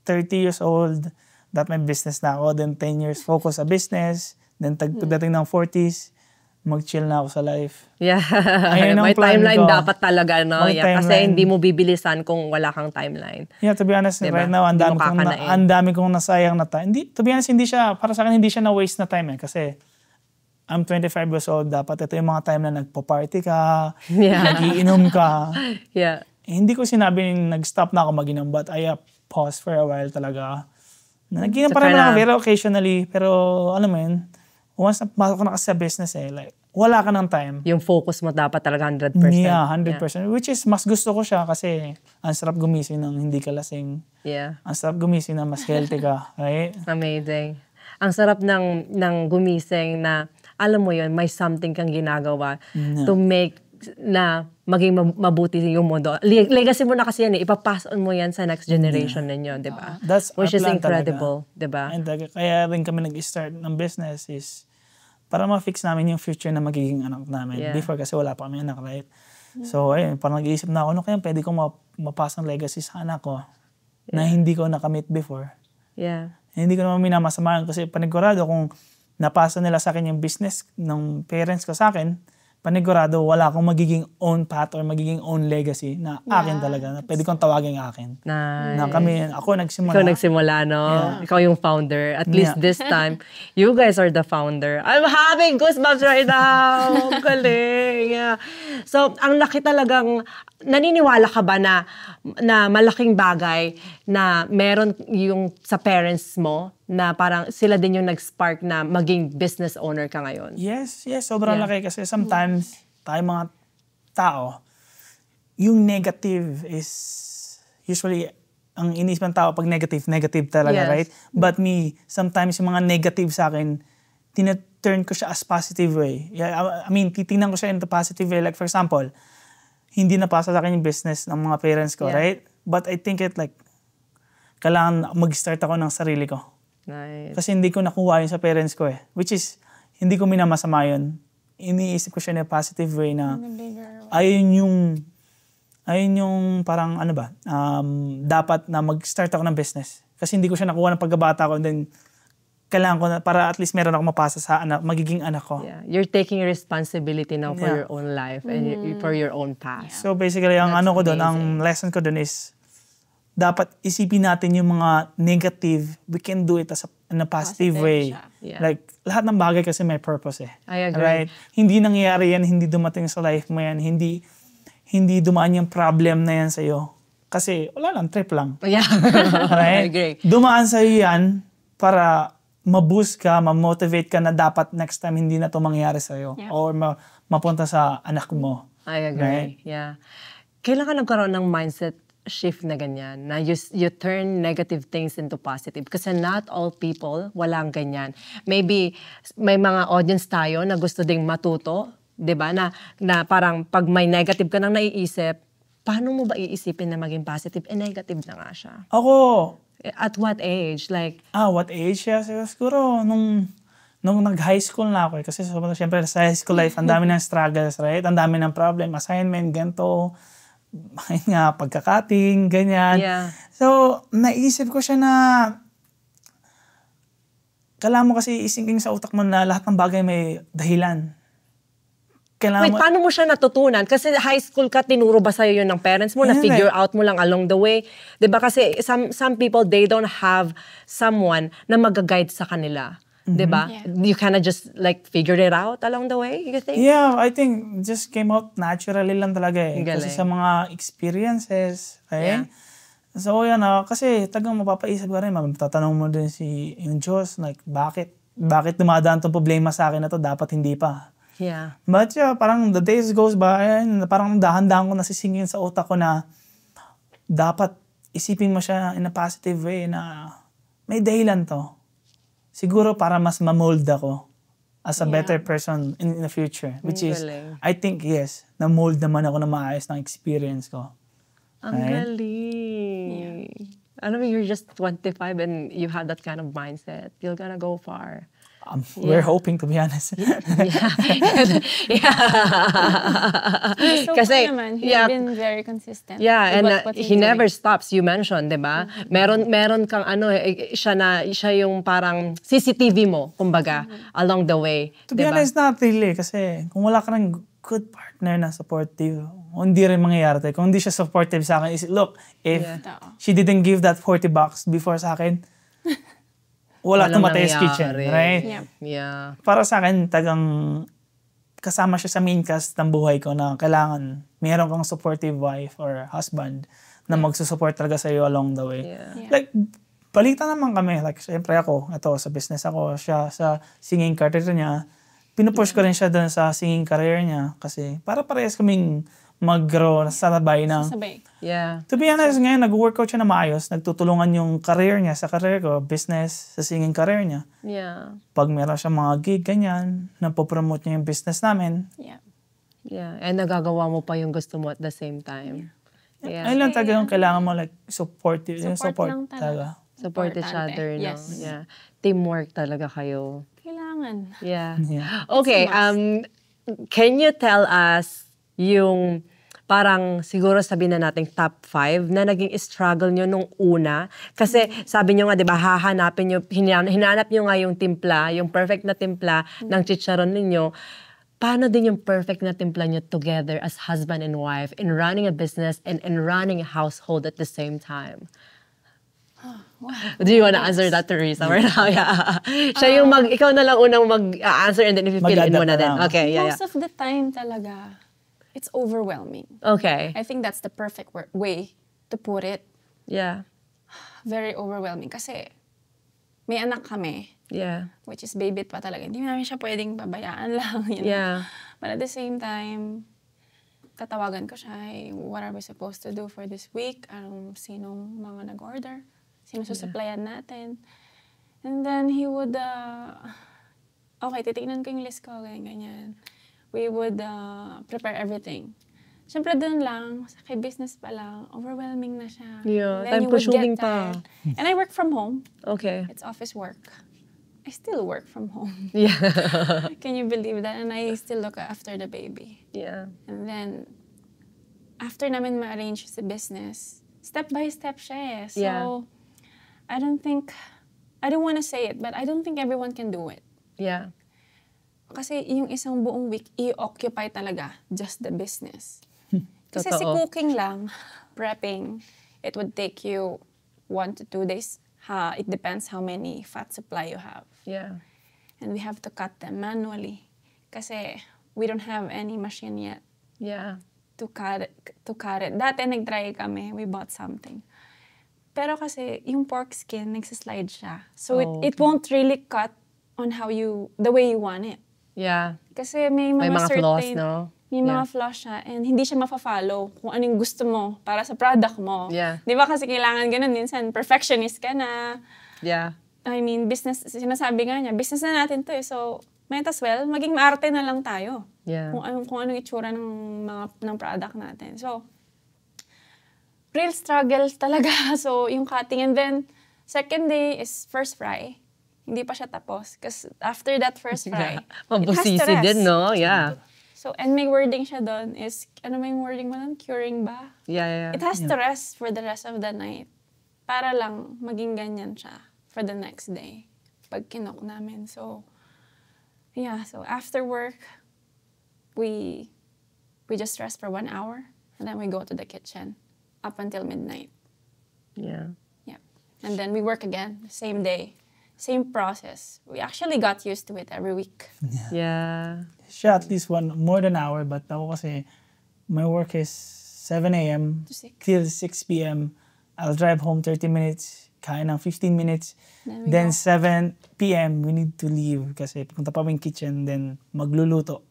30 years old, that may business na ako. Then 10 years focus sa business. Then pagdating ng 40s, mag-chill na ako sa life. Yeah. Ayun ang May plan timeline ko. dapat talaga, no? May Yeah, kasi timeline. hindi mo bibilisan kung wala kang timeline. Yeah, to be honest, Diba? right now, ang Hindi mo dami kong nasayang na time. To be honest, para sa akin, hindi siya na-waste na time Kasi I'm 25 years old, dapat ito yung mga time na nagpo-party ka, nagiinom ka. Yeah. Hindi ko sinabing nag-stop na ako mag-inom, but I pause for a while talaga. Nag-inom pa rin ako very occasionally, pero alam mo yun, once na pasok na kasi sa business like, wala ka ng time. Yung focus mo dapat talaga 100%. Yeah, 100%. Yeah. Which is, mas gusto ko siya kasi ang sarap gumising ng hindi ka lasing. Yeah. Ang sarap gumising na mas healthy ka, right? Amazing. Ang sarap ng gumising na, alam mo yun, may something kang ginagawa to make na maging mabuti yung mundo. Legacy mo na kasi yan ipapass on mo yan sa next generation ninyo, di ba? That's Which is plan incredible, di ba? And kaya rin kami nag-start ng business is para ma-fix namin yung future na magiging anak namin. Yeah. Before kasi wala pa kami anak, right? So ayun, parang nag-iisip na ako, kaya pwede kong mapass ang legacy sa anak ko na hindi ko nakamit before. Yeah. Hindi ko naman minamasamahan kasi panigurado kung napasa nila sa akin yung business ng parents ko sa akin, panigurado wala akong magiging own path or magiging own legacy na akin talaga. Na pwede kong tawagin akin. Nice. Na ako nagsimula. Ikaw nagsimula, no? Yeah. Ikaw yung founder. At least this time, you guys are the founder. I'm having goosebumps right now. Galing. Yeah. So, ang laki talagang, naniniwala ka ba na malaking bagay na meron yung sa parents mo na parang sila din yung nag-spark na maging business owner ka ngayon? Yes, sobrang laki kasi sometimes tayo mga tao, yung negative is usually ang inisip ng tao pag negative talaga, Yes. right? But me, sometimes yung mga negative sa akin, tina-turn ko siya as positive way. I mean, titingnan ko siya in the positive way. Like for example, hindi napasa sa akin yung business ng mga parents ko, right? But I think kailangan mag-start ako ng sarili ko. Nice. Kasi hindi ko nakuha yun sa parents ko eh. Which is, hindi ko minamasama yun. Iniisip ko siya in a positive way na ayun yung parang dapat na mag-start ako ng business. Kasi hindi ko siya nakuha ng pagkabata ko and then kailangan ko na, para at least meron ako mapasa sa magiging anak ko. Yeah. You're taking responsibility now for your own life and for your own path. So basically, ang ang lesson ko doon is, dapat isipin natin yung mga negative, we can do it in a positive way. Yeah. Like, lahat ng bagay kasi may purpose eh. I agree. Right? Hindi nangyayari yan, hindi dumating sa life mo yan, hindi dumaan yung problem na yan sa'yo. Kasi, wala lang, trip lang. Yeah. Right? I agree. Dumaan sa'yo yan para ma-boost ka, ma-motivate ka na dapat next time hindi na to mangyayari sa'yo. Yeah. Or mapunta sa anak mo. I agree. Right? Yeah. Kailan ka nagkaroon ng mindset shift na ganyan, na you turn negative things into positive? Kasi not all people, walang ganyan. Maybe may mga audience tayo na gusto ding matuto, 'di ba? Na parang pag may negative ka nang naiisip, paano mo ba iisipin na maging positive? Negative na nga siya. Ako, At what age? Like, what age? Siguro nung nag-high school na ako eh. Kasi syempre sa high school life, ang dami ng struggles, right? Ang dami ng problem, assignment, ganito, pagkakating, ganyan. Yeah. So, naisip ko siya na kailangan mo kasi isingking sa utak mo na lahat ng bagay may dahilan. wait, paano mo siya natutunan? Kasi high school ka, tinuro ba sa'yo yun ng parents mo? Na-figure out mo lang along the way? Diba kasi some people, they don't have someone na mag-guide sa kanila. Diba? Yeah. You kinda just like figure it out along the way, you think? Yeah, I think just came out naturally lang talaga eh. Galing. Kasi sa mga experiences, Yeah. right? So yan kasi tagang mapapaisip ka rin, tatanong mo din yung Diyos, like bakit dumadaan tong problema sa akin na to, dapat hindi pa. Yeah. But yeah, parang the days goes by, and parang dahan-dahan ko nasisingin sa utak ko na dapat isipin mo siya in a positive way na may dahilan to. Siguro para mas ma-mold ako as a better person in the future. Which is, galing. I think yes, na-mold naman ako na maayos ng experience ko. Ang galing. Alam mo, you're just 25 and you have that kind of mindset. You're gonna go far. We're hoping, to be honest. Yeah. So Kasi, naman, he's been very consistent. Yeah, with and what he's he never doing. stops. You mentioned, 'di ba? Meron kang siya yung parang CCTV mo, kumbaga, along the way, To be 'di ba? honest, not really. Kasi kung wala ka ng good partner na supportive, hindi rin mangyayari tayo. Kung hindi siya supportive sa akin, look, if she didn't give that $40 before sa akin, wala Walang tumatay sa kitchen, nangyari. right? Yeah. Yeah. Para sa akin, kasama siya sa main cast ng buhay ko na kailangan meron kang supportive wife or husband na magsusupport talaga sa iyo along the way. Yeah. Like, balita naman kami. Like, syempre ako, sa business ako, siya sa singing career niya. Pinupush ko rin siya doon sa singing career niya kasi para parehas kaming mag-grow sa sabay ng... Sabay. Yeah. To be honest, ngayon, nag-workout siya na maayos. Nagtutulungan yung career niya sa career ko, business, sa singing career niya. Yeah. Pag meron siya mga gig, ganyan, napopromote niya yung business namin. Yeah. Yeah. And nagagawa mo pa yung gusto mo at the same time. Yeah. Ayun lang talaga yung kailangan mo, like, support. Yung support lang talaga. Support each Importante. other, no? Yes. Yeah. Teamwork talaga kayo. Kailangan. Yeah. Yeah. Okay, can you tell us yung parang siguro sabihin na nating top 5 na naging struggle nyo nung una? Kasi sabi nyo nga, di ba, hahanapin nyo, hinanap nyo nga yung timpla, yung perfect na timpla ng chicharon ninyo. Paano din yung perfect na timpla nyo together as husband and wife in running a business and running a household at the same time? Do you want to answer that, Teresa? Right now, yeah. Siya yung ikaw na lang unang mag-answer and then if you fill in mo na din. Okay, yeah, Most of the time talaga, it's overwhelming. Okay. I think that's the perfect way to put it. Yeah. Very overwhelming. Kasi may anak kami, Yeah. which is baby pa talaga. Hindi namin siya pwedeng babayaan lang, you know? Yeah. But at the same time, tatawagan ko siya, hey, what are we supposed to do for this week? Sinong mga nag-order? Sino susuplayan natin? And then he would, okay, titignan ko yung list ko, ganyan. We would prepare everything. Siyempre dun lang, kay business pa lang, overwhelming na siya. Yeah, Then you would time-consuming get pa. tired. And I work from home. Okay. It's office work. I still work from home. Yeah. Can you believe that? And I still look after the baby. Yeah. And then, after namin ma-arrange sa business, step by step siya eh. So, Yeah. I don't want to say it, but I don't think everyone can do it. Yeah. Kasi yung isang buong week, i-occupy talaga just the business. Kasi si Totoo. cooking lang, prepping, it would take you 1 to 2 days. It depends how many fat supply you have. Yeah. And we have to cut them manually. Kasi we don't have any machine yet Yeah. to cut it. Dati nag-try kami, we bought something. Pero kasi yung pork skin, nagsislide siya. So it won't really cut on the way you want it. Yeah. Kasi may May mga mga certain, flaws, no? may mga flaws siya and hindi siya mafa-follow kung anong gusto mo para sa product mo. Yeah. Di ba kasi kailangan ganun, minsan perfectionist ka na. Yeah. I mean, business, sinasabi nga niya, business na natin to eh. So, might as well, maging maarte na lang tayo. Yeah. Kung anong itsura ng product natin. So, real struggle talaga. So, yung cutting. And then, second day is first fry. Hindi pa siya tapos. Because after that first fry, Yeah. it has to Mabusisi rest. din, no? Yeah. So, and may wording siya doon is, ano may wording mo doon? Curing ba? Yeah. It has to rest for the rest of the night. Para lang maging ganyan siya for the next day. Pag kinok namin. So, yeah. So, after work, we just rest for 1 hour. And then we go to the kitchen up until midnight. Yeah. Yep. And then we work again, same day. Same process. We actually got used to it every week. Yeah. Siya at least more than an hour, but ako kasi, my work is 7 a.m. To 6. till 6 p.m. I'll drive home 30 minutes, kain ng 15 minutes. Then we Then go. 7 p.m. we need to leave kasi pupunta pa yung kitchen, then magluluto.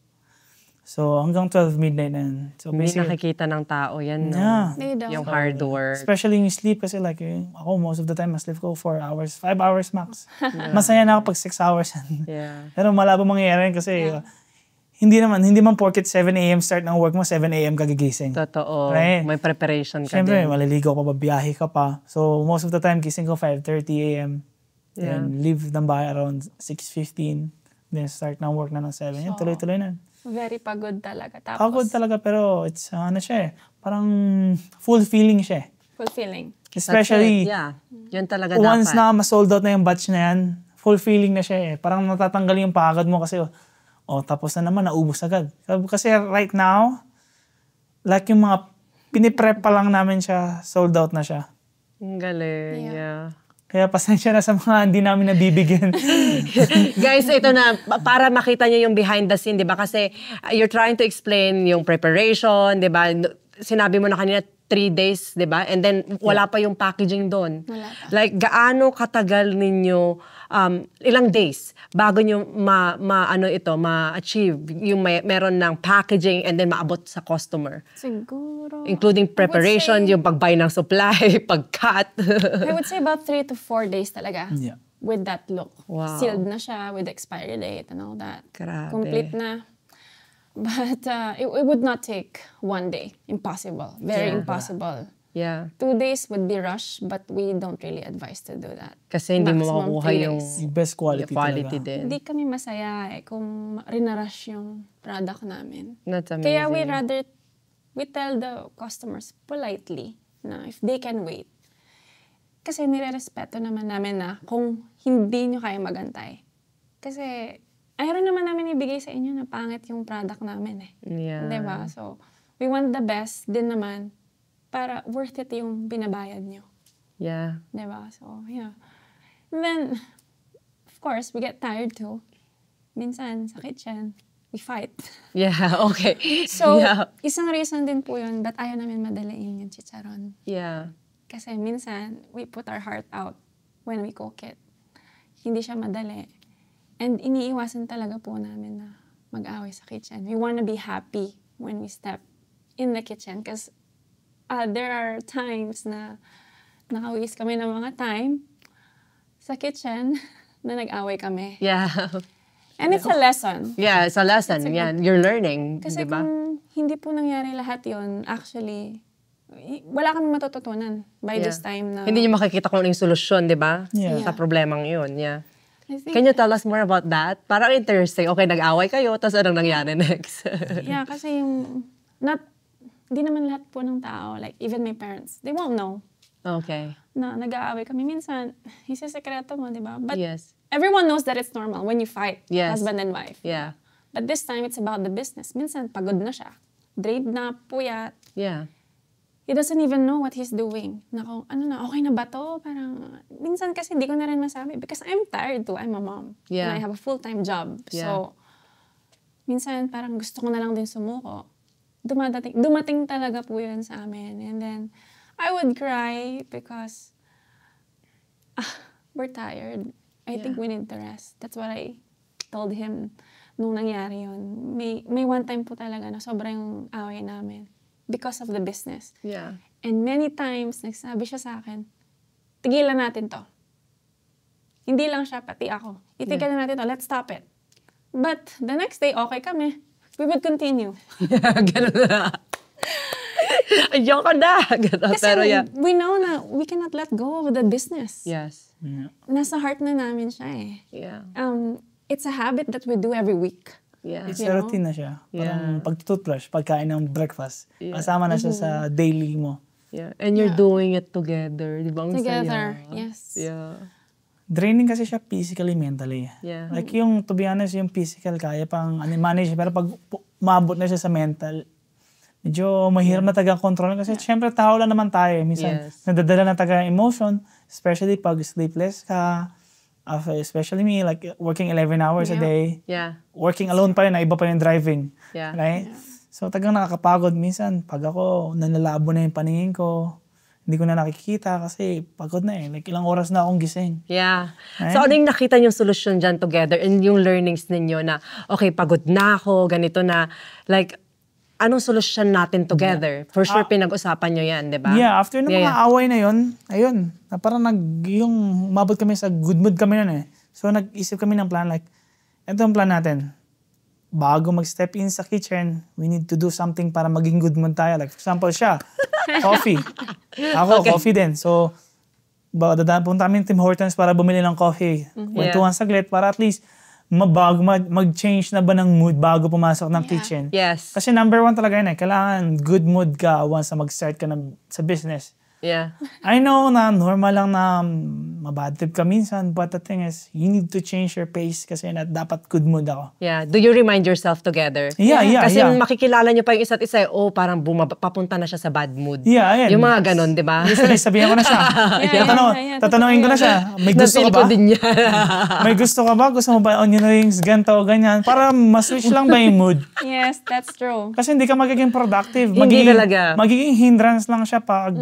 So hanggang 12 midnight na yun. So Hindi basically, nakikita ng tao yan, no? yeah. They don't. Yung hard work. Especially yung sleep kasi like, ako most of the time, I sleep ko 4 hours, 5 hours max. Masaya na ako pag 6 hours. Yeah. Pero malabo mangyayari kasi hindi man porket 7 a.m. start ng work mo, 7 a.m. kagigising. Totoo. Right. May preparation ka Siyempre, din. maliligo ka pa, biyahe ka pa. So, most of the time, gising ko 5:30 a.m. Yeah. Then, leave ng bahay around 6:15. Then, start ng work na ng 7. Yan, tuloy-tuloy na. Very pagod talaga. Tapos, Pagod talaga, pero it's, ano siya eh, parang fulfilling siya eh. fulfilling. That's Especially, it. Yeah. Yun talaga once dapat. na ma-sold out na yung batch na yan, fulfilling na siya eh. Parang natatanggal yung pagod mo kasi, tapos na naman, naubos agad. Kasi right now, like yung mga piniprep pa lang namin siya, sold out na siya. Ang galing. Yeah. Yeah. Kaya pasensya na sa mga hindi namin nabibigyan. Guys, ito na, para makita niyo yung behind the scene, di ba? Kasi you're trying to explain yung preparation, di ba? Sinabi mo na kanina, 3 days, di ba? And then, wala pa yung packaging doon. Wala pa. Like, gaano katagal ninyo, ilang days, bago nyo ma-achieve yung meron ng packaging and then maabot sa customer? Siguro. Including preparation, yung pag-buy ng supply, pag-cut. I would say about 3 to 4 days talaga. Yeah. With that look. Wow. Sealed na siya with expiry date and all that. Grabe. Complete na. But it would not take 1 day. Impossible. Very Yeah. impossible. Yeah. 2 days would be rush, but we don't really advise to do that. Kasi hindi mo Maximum makukuha 3 yung days. Yung best quality talaga. din. Hindi kami masaya kung rinarush yung product namin. That's amazing. Kaya we tell the customers politely na if they can wait. Kasi nire-respeto naman namin na kung hindi nyo kaya magantay. Kasi ayaw naman namin ibigay sa inyo na pangit yung product namin eh. Yeah. Diba? So, we want the best din naman para worth it yung binabayad nyo. Yeah. Diba? So, yeah. And then, of course, we get tired too. Minsan, sa kitchen, we fight. Yeah, okay. So, yeah. isang reason din po yun ba't ayaw namin madalain yung chicharon. Yeah. Kasi minsan, we put our heart out when we cook it. hindi siya madali. And iniiwasan talaga po namin na mag-away sa kitchen. We wanna be happy when we step in the kitchen. Because there are times na naka-waste kami ng mga time sa kitchen na nag-away kami. Yeah. And it's a lesson. Yeah, it's a lesson. Yeah, you're learning, Kasi di ba? kung hindi po nangyari lahat yon, actually, wala kami matututunan by this time na... Hindi niyo makikita kung ano yung solusyon, di ba? Yeah. Sa problemang yun, yeah. I think, Can you tell us more about that? Parang interesting. Okay, nag-away kayo, tapos anong nangyari next? yeah, kasi hindi naman lahat po ng tao, like even my parents, they won't know Okay. na nag-aaway kami. Minsan, isisekreto mo, di ba? But Yes. everyone knows that it's normal when you fight, Yes. husband and wife. Yeah. But this time, it's about the business. Minsan, pagod na siya. Drained na, puyat. Yeah. He doesn't even know what he's doing. Na kung, okay na ba to? Parang, minsan kasi hindi ko na rin masabi because I'm tired too. I'm a mom. Yeah. And I have a full-time job. Yeah. So, minsan parang gusto ko na lang din sumuko. Dumating talaga po yun sa amin. And then, I would cry because we're tired. I think we need to rest. That's what I told him nung nangyari yun. May one time po talaga na sobrang away namin because of the business. Yeah. And many times, nagsabi siya sa akin, tigilan natin to. Hindi lang siya, pati ako. Itigilan natin to, let's stop it. But the next day, okay kami. We would continue. Ganun na. Ayoko na. Ganun. Kasi Pero yeah. we know na we cannot let go of the business. Yes. Yeah. Nasa heart na namin siya eh. Yeah. It's a habit that we do every week. Yeah. It's You a know? routine na siya. Parang Yeah. pag-toothbrush, pagkain ng breakfast. Yeah. Kasama na siya sa daily mo. Yeah. And you're doing it together. Di ba? Ang Together. saya. Yes. Yeah. Draining kasi siya physically, mentally. Yeah. Like yung, to be honest, yung physical kaya pang manage. Pero pag maabot na siya sa mental, medyo mahirap na taga-control. Kasi syempre tao lang naman tayo. Minsan, Yes. nadadala na taga-emotion. Especially pag sleepless ka. Especially me, like working 11 hours a Yeah. day. Yeah. Working alone pa yun, na iba pa yung driving. Yeah. Right? So tagang nakakapagod. Minsan, pag ako, nanlalabo na yung paningin ko, hindi ko na nakikita kasi pagod na eh. Like ilang oras na akong gising. Yeah. Right? So, ano yung nakita niyong solusyon dyan together and yung learnings ninyo na, okay, pagod na ako, ganito na, like, anong solusyon natin together? For sure, pinag-usapan nyo yan, di ba? Yeah, after ng mga away na yun, ayun, na parang yung mabot kami sa good mood kami nun eh. So, nag-isip kami ng plan like, ito ang plan natin. Bago mag-step in sa kitchen, we need to do something para maging good mood tayo. Like, for example, siya, coffee. Ako, coffee din. So, dadaan punta kami Tim Hortons para bumili ng coffee. Kwentuhan saglit para at least mag-change na ba ng mood bago pumasok ng kitchen. Yes. Kasi number one talaga yun eh. Kailangan good mood ka once na mag-start ka sa business. Yeah. I know na normal lang na mabad trip ka minsan, but the thing is, you need to change your pace kasi na dapat good mood ako. Yeah. Do you remind yourself together? Yeah. Kasi makikilala niyo pa yung isa't isa, parang papunta na siya sa bad mood. Yeah, ayan. Yung mga ganon, di ba? Usually, sabihan ko na siya. Tatanungin ko na siya, may gusto ka ba? Napil ko din yan. May gusto ka ba? Gusto mo ba onion rings, ganito, ganyan? Para ma-switch lang ba yung mood? Yes, that's true. Kasi hindi ka magiging productive. Hindi talaga. Magiging hindrance lang siya pag,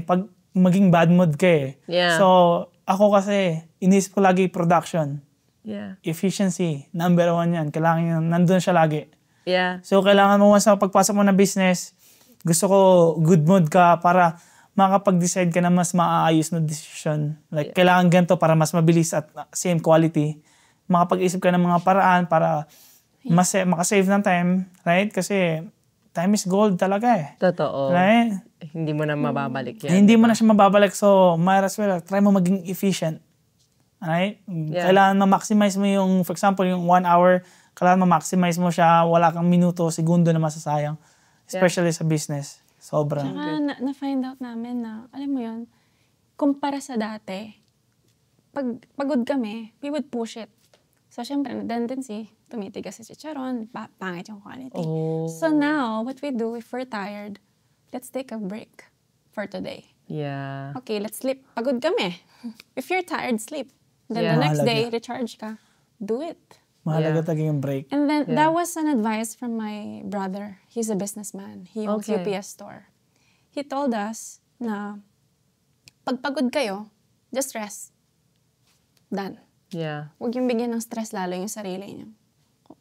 pag maging bad mood ka eh. Yeah. So, ako kasi, inisip ko lagi production. Yeah. Efficiency, number one yan. Kailangan yun, nandun siya lagi. Yeah. So, kailangan mo sa pagpasok mo ng business, gusto ko good mood ka para makapag-decide ka na mas maaayos na decision. Like, kailangan ganito para mas mabilis at same quality. Makapag-isip ka ng mga paraan para makasave ng time, right? Kasi time is gold talaga eh. Totoo. Right? Hindi mo na mababalik yan. Hindi mo na siya mababalik, so might as well try mo maging efficient. Right? Yeah. Kailangan ma-maximize mo yung, for example, yung 1 hour, kailangan ma-maximize mo siya, wala kang minuto, segundo na masasayang. Especially sa business. Sobrang. Tsaka na-find out namin na, alam mo yun, kumpara sa dati, pag pagod kami, we would push it. So, syempre, na tendency, tumitigas sa chicharon, pangit yung quality. Oh. So now, what we do, if we're tired, let's take a break for today. Yeah. Okay, let's sleep. Pagod kami. If you're tired, sleep. Then Yeah. the next Mahalaga. day, recharge ka. Do it. Mahalaga talaga yung break. And then, that was an advice from my brother. He's a businessman. He owns Okay. UPS store. He told us na, pag pagod kayo, just rest. done. Yeah. Huwag yung bigyan ng stress lalo yung sarili niyo.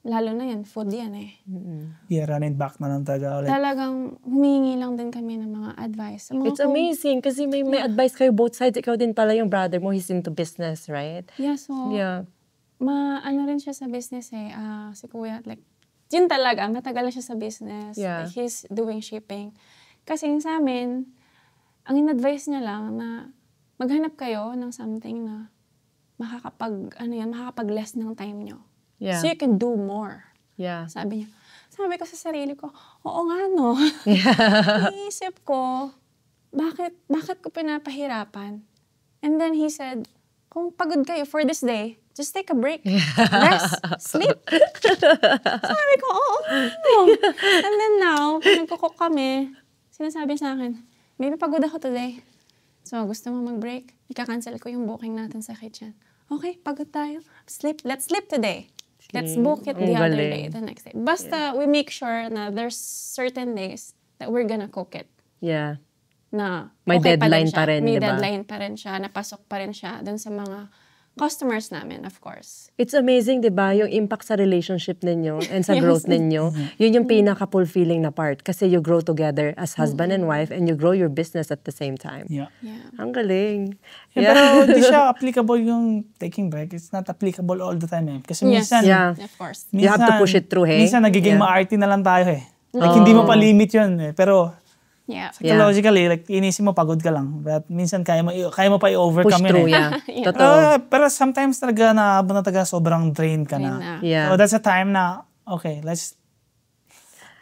Lalo na yan, food yan eh. Yeah, running back na lang talaga ulit. Talagang humingi lang din kami ng mga advice. Sa mga It's amazing kasi may advice kayo both sides. Ikaw din pala yung brother mo, he's into business, right? Yeah, so, Yeah. ano rin siya sa business eh. Si Kuya, like, yun talaga, matagal na siya sa business. Yeah. Like, he's doing shipping. Kasi yung sa amin, ang in-advise niya lang na maghanap kayo ng something na makakapag-less ng time nyo. Yeah. So you can do more. Yeah. Sabi niya. Sabi ko sa sarili ko, oo nga no. Iisip ko, bakit ko pinapahirapan? And then he said, kung pagod kayo for this day, just take a break. Rest. Sleep. Sabi ko, oo. And then now, nagkukok kami, sinasabi sa akin, maybe pagod ako today. So, gusto mo mag-break? Ika-cancel ko yung booking natin sa kitchen. Okay, pagod tayo. Sleep. Let's sleep today. Let's book it the other day, the next day. Basta, we make sure na there's certain days that we're gonna cook it. Yeah. Na May okay deadline siya. pa rin, May di ba? deadline pa rin siya, napasok pa rin siya dun sa mga customers namin, of course. It's amazing, di ba? Yung impact sa relationship ninyo and sa growth ninyo, yun yung pinaka-fulfilling na part. Kasi you grow together as husband and wife and you grow your business at the same time. Yeah. Yeah. Ang galing. Yeah, pero di siya applicable yung taking break. It's not applicable all the time eh. Kasi minsan, Yeah. Of course. You have to push it through, hey? Minsan nagiging Yeah. ma-arty na lang tayo eh. Like, hindi mo pa limit yun eh. Pero, Yeah. psychologically, like, inisip mo, pagod ka lang. But minsan, kaya mo pa i-overcome Push yun through, eh. yeah. Yeah. Totoo. Pero sometimes talaga naabot na talaga sobrang drain ka Drain na. na. Yeah. So that's a time na, okay, let's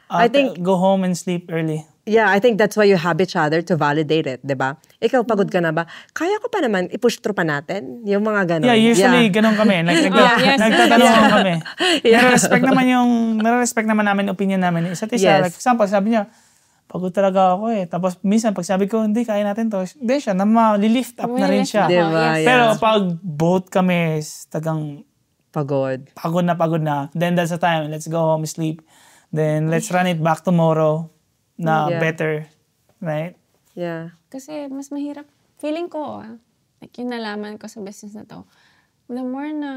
I think- go home and sleep early. Yeah, I think that's why you have each other to validate it, di ba? Ikaw, pagod ka na ba? Kaya ko pa naman, i-push through pa natin? Yung mga ganon. Yeah, usually ganun kami. Like, yes. nagtatanong kami. Yeah. Nare-respect naman namin opinion namin. Isa't isa, Yes. like example, sabi niya, pagod talaga ako eh. Tapos minsan, pag sabi ko, hindi, kaya natin to. Then siya, li-lift up na rin siya. Di ba? Yes. Yeah. Pero pag both kami, tagang Pagod. pagod na, then that's the time. Let's go home, sleep. Then let's run it back tomorrow na Yeah. better. Right? Yeah. Kasi mas mahirap. Feeling ko, like yung nalaman ko sa business na to, the more na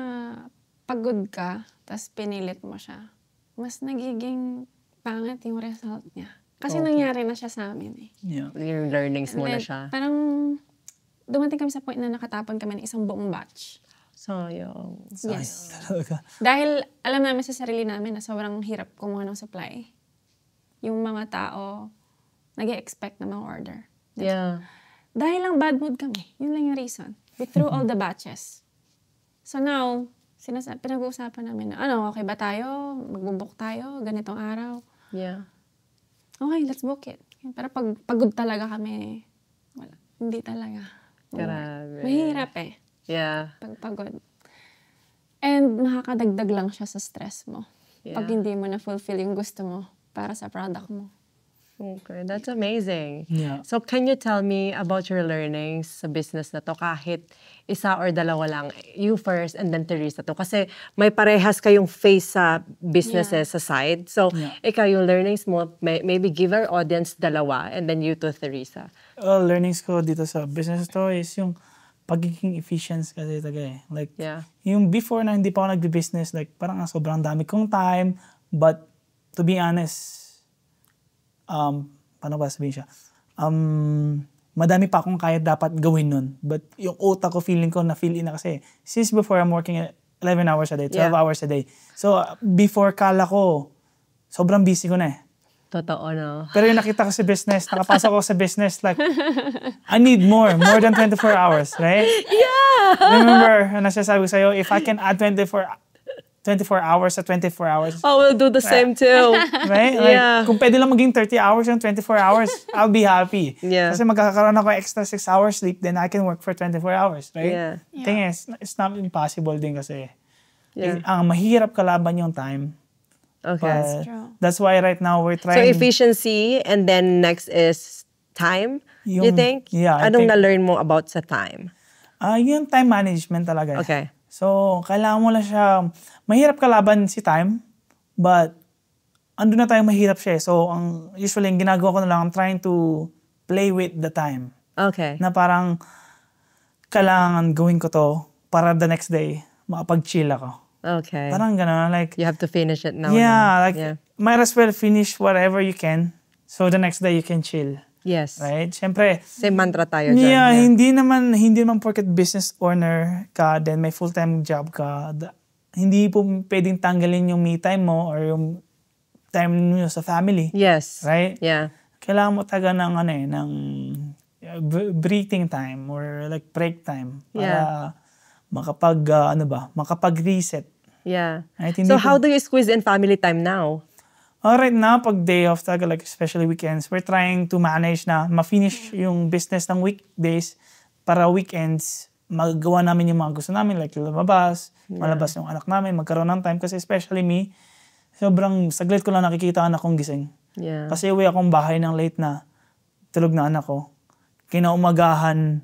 pagod ka, tas pinilit mo siya, mas nagiging pangit yung result niya. Kasi nangyari na siya sa amin eh. Yeah. Yung learnings mo na Then, siya. Parang dumating kami sa point na nakatapon kami ng isang buong batch. Sayang. Yes. Talaga. Dahil alam namin sa sarili namin na sobrang hirap kumuha ng supply. Yung mga tao, nag-expect na mga order. Yeah. Dahil lang bad mood kami. Yun lang yung reason. We threw all the batches. So now, pinag-uusapan namin na, okay ba tayo? Mag-book tayo? Ganitong araw? Yeah. Okay, let's book it. Pero pag pagod talaga kami, wala. Hindi talaga. Grabe. Mahirap eh. Yeah. Pag pagod. And nakakadagdag lang siya sa stress mo. Yeah. Pag hindi mo na-fulfill yung gusto mo para sa product mo. Okay, that's amazing. Yeah. So, can you tell me about your learnings sa business na to kahit isa or dalawa lang? You first and then Teresa to. Kasi may parehas kayong face sa businesses sa side. So, ikaw yung learnings mo, maybe give our audience dalawa and then you to Teresa. Learnings ko dito sa business to is yung pagiging efficient kasi talaga eh. Like, Yeah. yung before na hindi pa ako nagbe-business, like, parang sobrang dami kong time. But, to be honest, paano ba sabihin siya? Madami pa akong kaya dapat gawin nun. But yung utak ko, feeling ko, na-fill in na kasi. Since before, I'm working 11 hours a day, 12 hours a day. So, before, kala ko, sobrang busy ko na eh. Totoo, no? Pero yung nakita ko sa business, nakapasok ko sa business, like, I need more than 24 hours, right? Yeah! Remember, nasasabi ko sa'yo, if I can add 24 hours sa 24 hours, I will do the same too. right? Like, Yeah. kung pwede lang maging 30 hours yung 24 hours, I'll be happy. Yeah. Kasi magkakaroon ako extra 6 hours sleep, then I can work for 24 hours, right? Yeah. Thing is, it's not impossible din kasi. Yeah. Ang mahirap kalaban yung time. Okay. But true. that's why right now we're So, trying... efficiency and then next is time, you Yung- think? yeah, I Anong think- na-learn mo about sa time? yung time management talaga. Okay. So, kailangan mo lang siya, mahirap kalaban si time, but andun na tayong mahirap siya. So, usually, ang ginagawa ko na lang, I'm trying to play with the time. Okay. Na parang, kailangan gawin ko to para the next day, makapag-chill ako. Okay. Parang gano'n, like, You have to finish it now. yeah, like, Yeah. might as well finish whatever you can, so the next day you can chill. Yes. Right? Siyempre, Same mantra tayo dyan. yeah, hindi naman porket business owner ka, then may full-time job ka, hindi po pwedeng tanggalin yung me time mo or yung time nyo sa family. Yes. Right? Yeah. Kailangan mo taga ng ng breathing time or like break time para makapag-reset. Yeah. Right? So how do you squeeze in family time now? Right now, pag day off talaga, like especially weekends, we're trying to manage na ma-finish yung business ng weekdays para weekends, magagawa namin yung mga gusto namin, like lumabas, malabas yung anak namin, magkaroon ng time. Kasi especially me, sobrang saglit ko lang nakikita anak kong gising. Yeah. Kasi uwi akong bahay ng late na, tulog na anak ko. Kinaumagahan,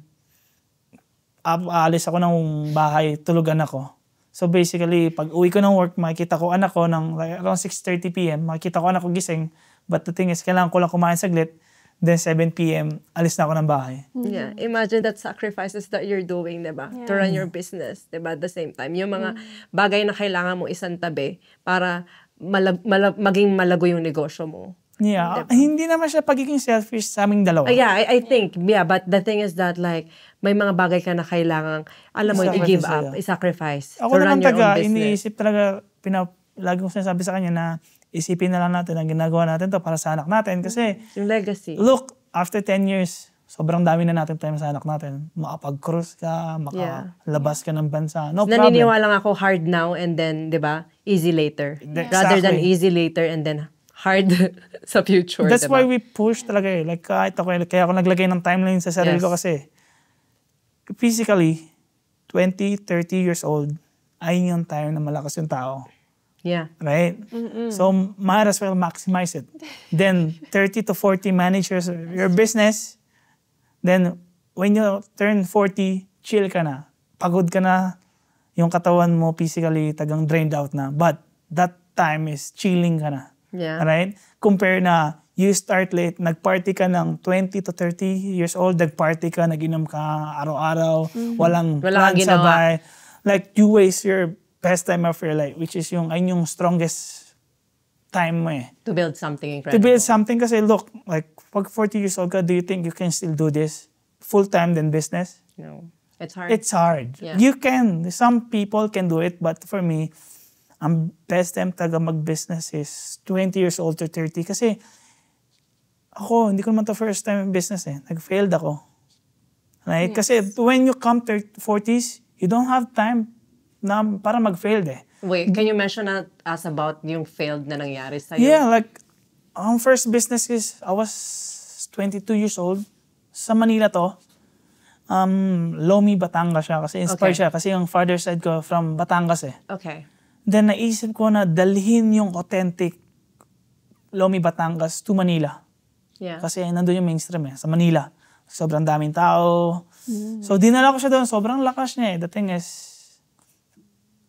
aalis ako ng bahay, tulog anak ko. So basically, pag uwi ko ng work, makikita ko anak ko ng like, around 6:30 p.m., makikita ko anak ko gising. But the thing is, kailangan ko lang kumain saglit. Then 7 p.m., alis na ako ng bahay. Yeah. Imagine that sacrifices that you're doing, diba? To run your business, diba? At the same time. Yung mga bagay na kailangan mo isang tabi para maging malago yung negosyo mo. Yeah. Hindi naman siya pagiging selfish sa aming dalawa. Yeah, I think, yeah, but the thing is that like, may mga bagay ka na kailangan, alam mo, i-give up, i-sacrifice Ako to run naman your own business. iniisip talaga, lagi kong sinasabi sa kanya na isipin na lang natin ang ginagawa natin to para sa anak natin. Kasi, Yung legacy. look, after 10 years, sobrang dami na natin time sa anak natin. Makapag-cruise ka, makalabas ka ng bansa. No problem. Naniniwala lang ako hard now and then, di ba, easy later. Rather than easy later and then hard sa future. That's diba? why we push talaga eh. Like, kahit ako, kaya ako naglagay ng timeline sa sarili ko kasi physically, 20, 30 years old, ayun yung time na malakas yung tao. Yeah. Right? So, might as well maximize it. Then, 30 to 40 manage your business. Then, when you turn 40, chill ka na. Pagod ka na. Yung katawan mo physically tagang drained out na. But, that time is chilling ka na. Yeah. Right? Compare na, you start late, nag-party ka ng 20 to 30 years old, nag-party ka, nag-inom ka araw-araw, walang plan sabay. Like, you waste your best time of your life, which is yung strongest time mo eh. To build something incredible. To build something kasi look, like, pag 40 years old ka, do you think you can still do this? Full-time than business? No. It's hard. It's hard. Yeah. You can. Some people can do it, but for me, ang best time talaga mag-business is 20 years old to 30. Kasi ako, hindi ko naman to first time in business eh. Nag-failed ako. Right? Yes. Kasi when you come to 40s, you don't have time na para mag-failed eh. Wait, can you mention us about yung failed na nangyari sa'yo? Yeah, like, ang first business is, I was 22 years old. Sa Manila to. Lomi, Batangas siya. Kasi inspired siya. Kasi yung father side ko from Batangas eh. Okay. Then naisip ko na dalhin yung authentic Lomi, Batangas to Manila. Yeah. Kasi nandun yung mainstream eh, sa Manila. Sobrang daming tao. So dinala ko siya doon, sobrang lakas niya eh. The thing is,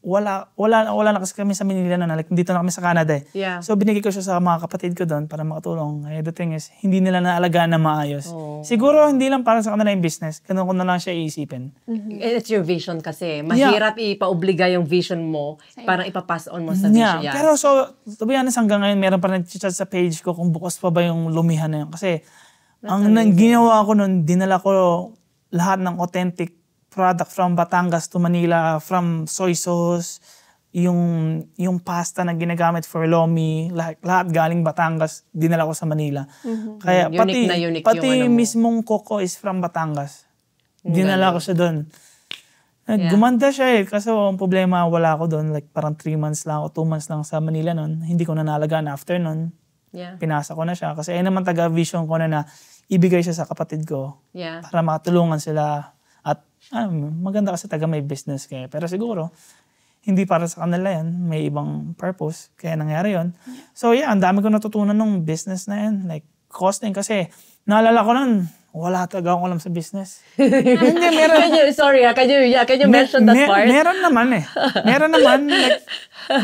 wala na kasi kami sa Manila na, like dito na kami sa Canada eh. Yeah. So binigay ko siya sa mga kapatid ko doon para makatulong. The thing is, hindi nila naalagaan na maayos. Oh. Siguro hindi lang para sa kanila yung business, ganun ko na lang siya iisipin. It's your vision kasi. Mahirap ipaubliga yung vision mo para ipapass on mo sa vision. Yeah. Pero so, to be honest, hanggang ngayon, meron pa rin chat sa page ko kung bukas pa ba yung lumihan na yun. Kasi, ginawa ko nun, dinala ko lahat ng authentic product from Batangas to Manila, from soy sauce, yung pasta na ginagamit for Lomi, lahat galing Batangas, dinala ko sa Manila. Kaya pati mismong coco is from Batangas. Dinala ko siya doon. Gumanda siya eh. Kasi ang problema, wala ako doon. Like parang 3 months lang o 2 months lang sa Manila noon. Hindi ko na nalagaan after noon. Yeah. Pinasa ko na siya. Kasi ayun naman taga-vision ko na ibigay siya sa kapatid ko. Yeah. Para makatulungan sila. At maganda kasi taga may business kaya. Pero siguro, hindi para sa kanila yan. May ibang purpose. Kaya nangyari yon. So yeah, ang dami ko natutunan nung business na yan. Like costing kasi. Naalala ko nun, wala talaga ako alam sa business. Hindi, meron. Can you mention that part? Meron naman eh. Meron naman. Like,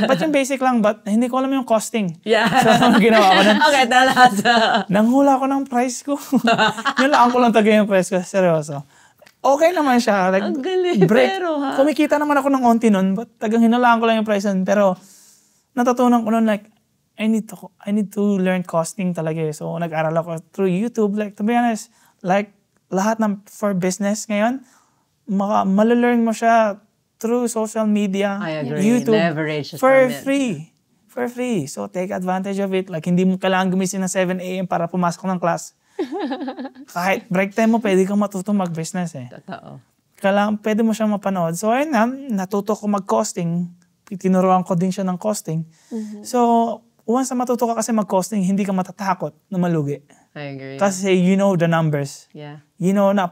but yung basic lang, but hindi ko alam yung costing. Yeah. So, ginawa ko nun. Okay, talas. Nanghula ko ng price ko. Nilaan ko lang talaga yung price ko. Seryoso. okay naman siya. Like, Ang galing, pero ha? Kumikita naman ako ng onti nun, but tagang hinalaan ko lang yung price nun. Pero, natutunan ko nun, like, I need to learn costing talaga eh. So, nag-aral ako through YouTube. Like, to be honest, like, lahat ng for business ngayon, malalearn mo siya through social media, I agree. YouTube, Leverage for from it. free. For free. So, take advantage of it. Like, hindi mo kailangan gumising ng 7 a.m. para pumasok ng class. Kahit break time mo, pwede kang matutong mag-business eh. Totoo. Pwede mo siyang mapanood. So, ayun na, natuto ko mag-costing. Tinuruan ko din siya ng costing. So, once na matuto ka kasi mag-costing, hindi ka matatakot na malugi. I agree. Kasi you know the numbers. Yeah. You know na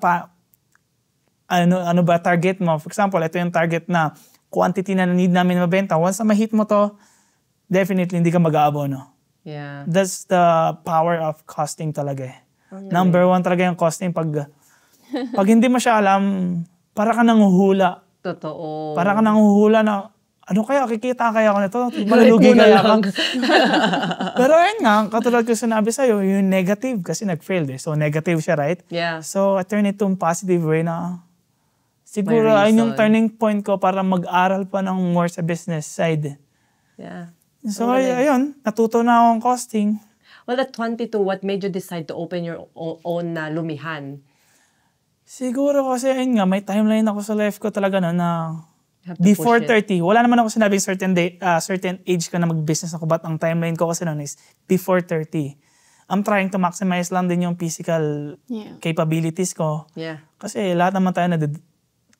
ano ba target mo. For example, ito yung target na quantity na need namin mabenta. Once na ma-hit mo to, definitely hindi ka mag-aabono. Yeah. That's the power of costing talaga eh. Number one talaga yung costing. Pag hindi mo siya alam, para ka nanguhula. Totoo. Para ka nanguhula na, ano kaya, kikita kaya ako nito? Malugi kaya ako. Pero ayun nga, katulad ko sinabi sa'yo, yung negative kasi nag-failed eh. So negative siya, right? Yeah. So I turn it to a positive way na siguro May ayun yung reason. turning point ko para mag-aral pa ng more sa business side. Yeah. So ayun, natuto na akong costing. Well, at 22, what made you decide to open your own na lumihan? Siguro kasi ayun nga, may timeline ako sa life ko talaga na You have to before push it. 30. Wala naman ako sinabing certain age ka na mag-business ako, but ang timeline ko kasi noon is before 30. I'm trying to maximize lang din yung physical capabilities ko. Yeah. Kasi lahat naman tayo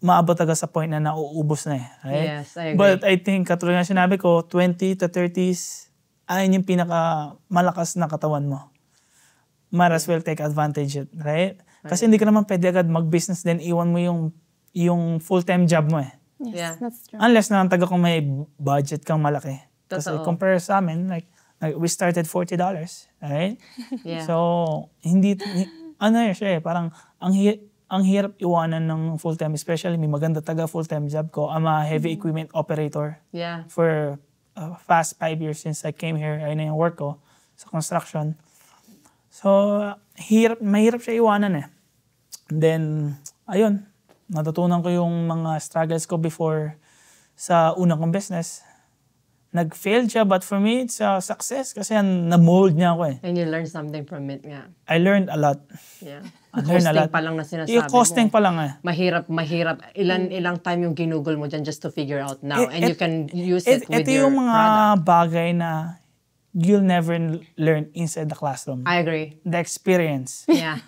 maabot agad sa point na nauubos na eh. Right? Yes, I agree. But I think, katulad nga sinabi ko, 20 to 30s, ayun yung pinaka malakas na katawan mo. Might as well take advantage it, right? Kasi hindi ka naman pwede agad mag-business then iwan mo yung full-time job mo eh. Yes, Yeah. that's true. Unless na taga kung may budget kang malaki. Kasi Totoo. compare sa amin, like we started $40, right? Yeah. So, ano yun siya eh, parang ang hirap iwanan ng full-time, especially may maganda taga full-time job ko. I'm a heavy equipment operator Yeah. for fast 5 years since I came here. Ayun na yung work ko sa construction. So, mahirap siya iwanan eh. And then, ayun, natutunan ko yung mga struggles ko before sa unang kong business. Nag-fail siya, but for me, it's a success kasi na-mold niya ako eh. And you learn something from it nga. I learned a lot. Yeah. I learned a lot. Costing pa lang na sinasabi Yung costing mo. pa lang eh. Mahirap. Ilang time yung ginugol mo dyan just to figure out now. And you can use it with Ito your yung mga product. bagay na you'll never learn inside the classroom. I agree. The experience. Yeah.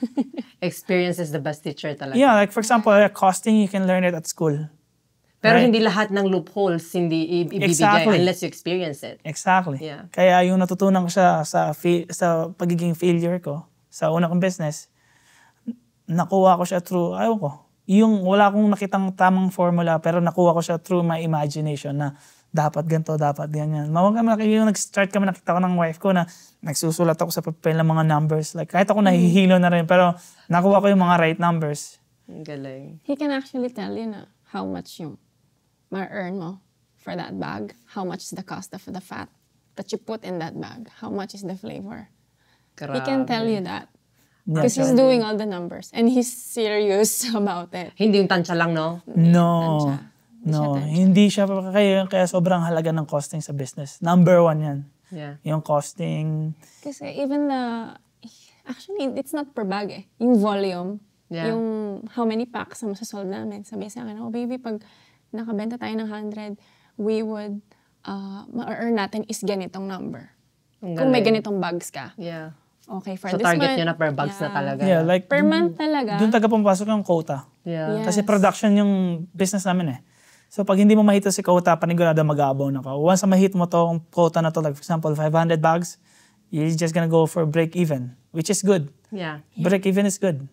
Experience is the best teacher talaga. Yeah, like for example, costing, you can learn it at school. Pero Right. hindi lahat ng loopholes hindi ibibigay Exactly. unless you experience it. Exactly. Yeah. Kaya yung natutunan ko siya sa pagiging failure ko, sa una kong business, nakuha ko siya through, ayaw ko, yung wala akong nakitang tamang formula, pero nakuha ko siya through my imagination na dapat ganito, dapat ganyan. Yung nag-start kami, nakita ko ng wife ko na nagsusulat ako sa papel ng mga numbers. Like, kahit ako nahihilo na rin, pero nakuha ko yung mga right numbers. Ang galing. He can actually tell you na how much yung ma-earn mo for that bag, how much is the cost of the fat that you put in that bag, how much is the flavor. He can tell you that. Because he's doing all the numbers and he's serious about it. Hindi yung tansya lang, no? No. No, hindi siya kaya sobrang halaga ng costing sa business. Number 1 yan. Yeah. Yung costing. Kasi even actually, it's not per bag eh. Yung volume, Yeah. yung how many packs na masasold namin. Sabi sa akin, oh baby, pag nakabenta tayo ng 100, we would, ma-earn natin is ganitong number. Ang Kung may galing. ganitong bags ka. Yeah. Okay, for So this target month. nyo na per bags na talaga. Yeah, like Per month talaga. doon taga pumasok yung quota. Yeah. Yes. Kasi production yung business namin eh. So pag hindi mo mahito si quota, panigurado mag-aabaw na ka. Once na mahit mo to, quota na to, like for example, 500 bags, you're just gonna go for break even, which is good. Yeah. Break even is good.